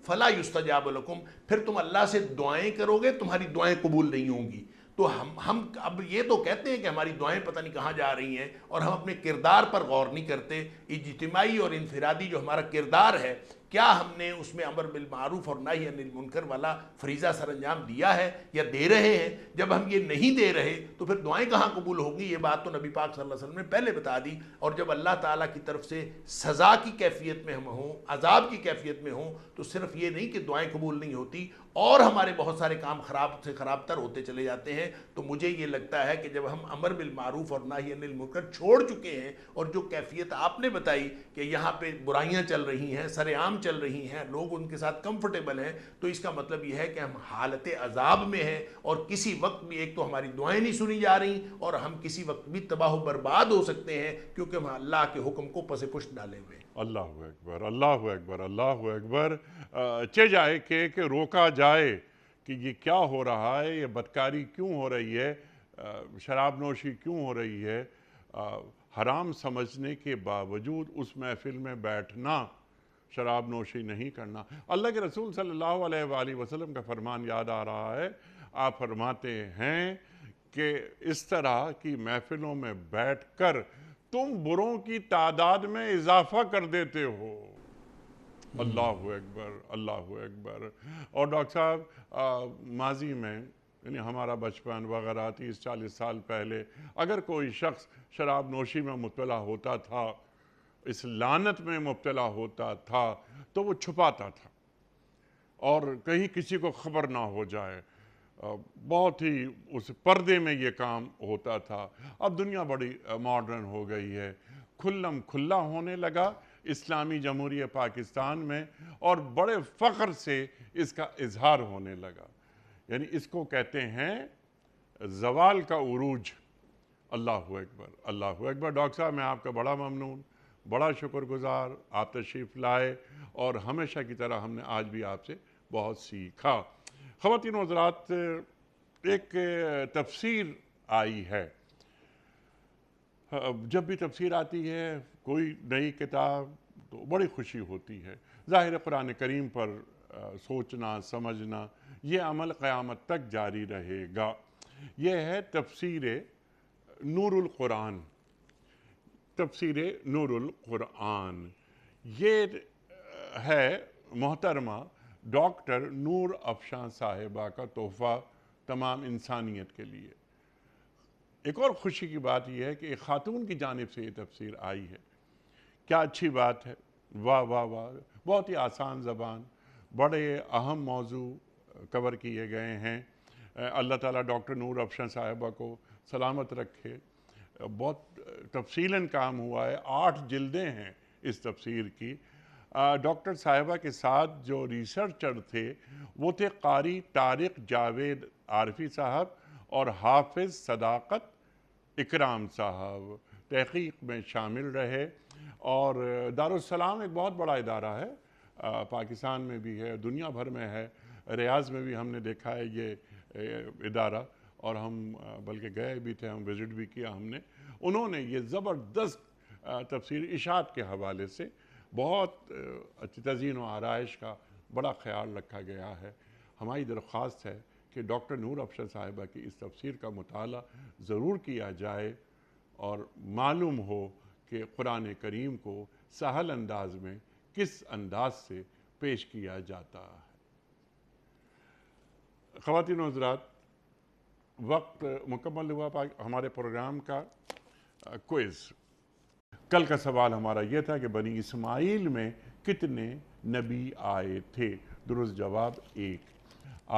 فلا یستجاب لکم، پھر تم اللہ سے دعائیں کرو گے، تمہاری دعائیں قبول نہیں ہوں گی۔ تو ہم اب یہ تو کہتے ہیں کہ ہماری دعائیں پتہ نہیں کہاں جا رہی ہیں، اور ہم اپنے کردار پر غور نہیں کرتے۔ اجتماعی اور انفرادی جو ہمارا کردار ہے، کیا ہم نے اس میں امر بالمعروف اور نہی عن المنکر والا فریضہ سر انجام دیا ہے یا دے رہے ہیں؟ جب ہم یہ نہیں دے رہے تو پھر دعائیں کہاں قبول ہوگی؟ یہ بات تو نبی پاک صلی اللہ علیہ وسلم نے پہلے بتا دی۔ اور جب اللہ تعالیٰ کی طرف سے سزا کی کیفیت میں ہم ہوں، عذاب کی کیفیت میں ہوں، تو صرف یہ نہیں کہ دعائیں قبول نہیں ہوتی، اور ہمارے بہت سارے کام خراب سے خراب تر ہوتے چلے جاتے ہیں۔ تو مجھے یہ لگتا ہے کہ جب ہم امر بالمعروف اور نہی عن المنکر چھوڑ چکے ہیں، اور جو کیفیت آپ نے بتائی کہ یہاں پہ برائیاں چل رہی ہیں، سر عام چل رہی ہیں، لوگ ان کے ساتھ کمفرٹیبل ہیں، تو اس کا مطلب یہ ہے کہ ہم حالت عذاب میں ہیں، اور کسی وقت بھی ایک تو ہماری دعائیں نہیں سنی جا رہی، اور ہم کسی وقت بھی تباہ و برباد ہو سکتے ہیں، کیونکہ ہم اللہ کے حکم کو پس پشت ڈالے ہوئے ہیں۔ اللہ اکبر، اللہ اکبر، اللہ اکبر۔ چہ جائے کہ روکا جائے کہ یہ کیا ہو رہا ہے، یہ بدکاری کیوں ہو رہی ہے، شراب نوشی کیوں ہو رہی ہے، حرام سمجھنے کے باوجود اس محفل میں بیٹھنا، شراب نوشی نہیں کرنا۔ اللہ کے رسول صلی اللہ علیہ وآلہ وسلم کا فرمان یاد آ رہا ہے، آپ فرماتے ہیں کہ اس طرح کی محفلوں میں بیٹھ کر تم بروں کی تعداد میں اضافہ کر دیتے ہو۔ اللہ اکبر، اللہ اکبر۔ اور ڈاکٹر صاحب، ماضی میں یعنی ہمارا بچپن وغیرہ 30-40 سال پہلے اگر کوئی شخص شراب نوشی میں مبتلا ہوتا تھا، اس لعنت میں مبتلا ہوتا تھا، تو وہ چھپاتا تھا اور کہیں کسی کو خبر نہ ہو جائے، بہت ہی اس پردے میں یہ کام ہوتا تھا۔ اب دنیا بڑی ماڈرن ہو گئی ہے، کھلم کھلا ہونے لگا اسلامی جمہوریہ پاکستان میں، اور بڑے فخر سے اس کا اظہار ہونے لگا۔ یعنی اس کو کہتے ہیں زوال کا عروج۔ اللہ اکبر، اللہ اکبر۔ ڈاکٹر صاحب، میں آپ کا بڑا ممنون، بڑا شکر گزار، آپ تشریف لائے، اور ہمیشہ کی طرح ہم نے آج بھی آپ سے بہت سیکھا۔ خواتین و حضرات، ایک تفسیر آئی ہے، جب بھی تفسیر آتی ہے کوئی نئی کتاب تو بڑی خوشی ہوتی ہے۔ ظاہر قرآن کریم پر سوچنا سمجھنا یہ عمل قیامت تک جاری رہے گا۔ یہ ہے تفسیر نور القرآن، تفسیر نور القرآن۔ یہ ہے محترمہ ڈاکٹر نور افشاں صاحبہ کا تحفہ تمام انسانیت کے لیے۔ ایک اور خوشی کی بات یہ ہے کہ ایک خاتون کی جانب سے یہ تفسیر آئی ہے۔ کیا اچھی بات ہے، واہ واہ واہ، بہت ہی آسان زبان، بڑے اہم موضوع کور کیے گئے ہیں۔ اللہ تعالیٰ ڈاکٹر نور افشاں صاحبہ کو سلامت رکھے۔ بہت تفصیلاً کام ہوا ہے، 8 جلدیں ہیں اس تفسیر کی۔ ڈاکٹر صاحبہ کے ساتھ جو ریسرچر تھے وہ تھے قاری طارق جاوید عارفی صاحب اور حافظ صداقت اکرام صاحب تحقیق میں شامل رہے۔ اور دارالسلام ایک بہت بڑا ادارہ ہے، پاکستان میں بھی ہے، دنیا بھر میں ہے، ریاض میں بھی ہم نے دیکھا ہے یہ ادارہ، اور ہم بلکہ گئے بھی تھے، ہم وزٹ بھی کیا ہم نے۔ انہوں نے یہ زبردست تفسیر اشاعت کے حوالے سے بہت اچھی تزئین و آرائش کا بڑا خیال رکھا گیا ہے۔ ہماری درخواست ہے کہ ڈاکٹر نور افشاں صاحبہ کی اس تفسیر کا مطالعہ ضرور کیا جائے اور معلوم ہو کہ قرآن کریم کو سہل انداز میں کس انداز سے پیش کیا جاتا ہے۔ خواتین و حضرات، وقت مکمل ہوا ہمارے پروگرام کا کوئز۔ کل کا سوال ہمارا یہ تھا کہ بنی اسماعیل میں کتنے نبی آئے تھے؟ درست جواب 1۔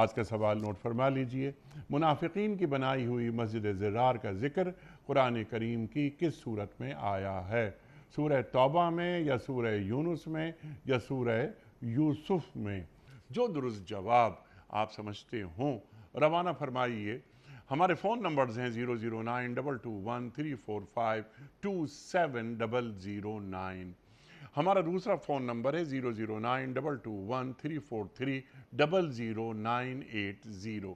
آج کا سوال نوٹ فرما لیجئے۔ منافقین کی بنائی ہوئی مسجد زرار کا ذکر قرآن کریم کی کس صورت میں آیا ہے؟ سورہ توبہ میں، یا سورہ یونس میں، یا سورہ یوسف میں؟ جو درست جواب آپ سمجھتے ہوں روانہ فرمائیے۔ ہمارے فون نمبرز ہیں 0092213452709۔ ہمارا دوسرا فون نمبر ہے 0092234300980۔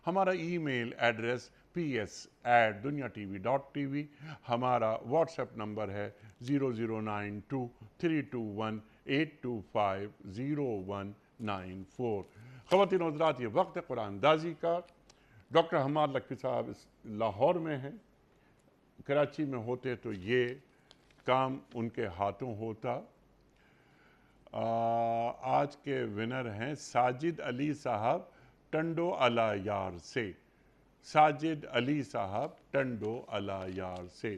ہمارا ای میل ایڈریس ps@duniatv.tv۔ ہمارا واٹس ایپ نمبر ہے 00923218250194۔ خواتین و حضرات، یہ وقت ہے قرآن اندازی کا۔ ڈاکٹر حماد لکھوی صاحب لاہور میں ہیں، کراچی میں ہوتے تو یہ کام ان کے ہاتھوں ہوتا۔ آج کے ونر ہیں ساجد علی صاحب ٹنڈو علا یار سے۔ ساجد علی صاحب ٹنڈو علا یار سے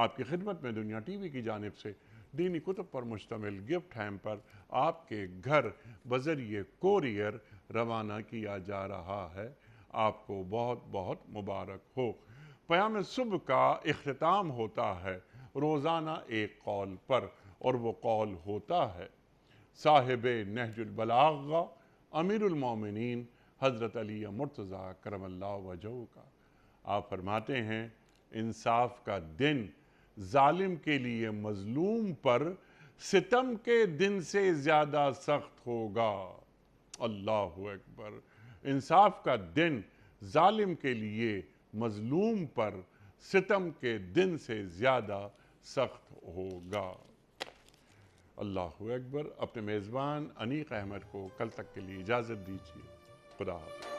آپ کی خدمت میں دنیا ٹی وی کی جانب سے دینی کتب پر مشتمل گفٹ ہیمپر آپ کے گھر بذریعہ کوریئر روانہ کیا جا رہا ہے۔ آپ کو بہت بہت مبارک ہو۔ پیام صبح کا اختتام ہوتا ہے روزانہ ایک قول پر، اور وہ قول ہوتا ہے صاحب نہج البلاغہ امیر المومنین حضرت علی مرتضیٰ کرم اللہ وجہہ کا۔ آپ فرماتے ہیں انصاف کا دن ظالم کے لیے مظلوم پر ستم کے دن سے زیادہ سخت ہوگا۔ اللہ اکبر۔ انصاف کا دن ظالم کے لیے مظلوم پر ستم کے دن سے زیادہ سخت ہوگا۔ اللہ اکبر۔ اپنے میزبان انیق احمد کو کل تک کے لیے اجازت دیجیے۔ خدا حافظ۔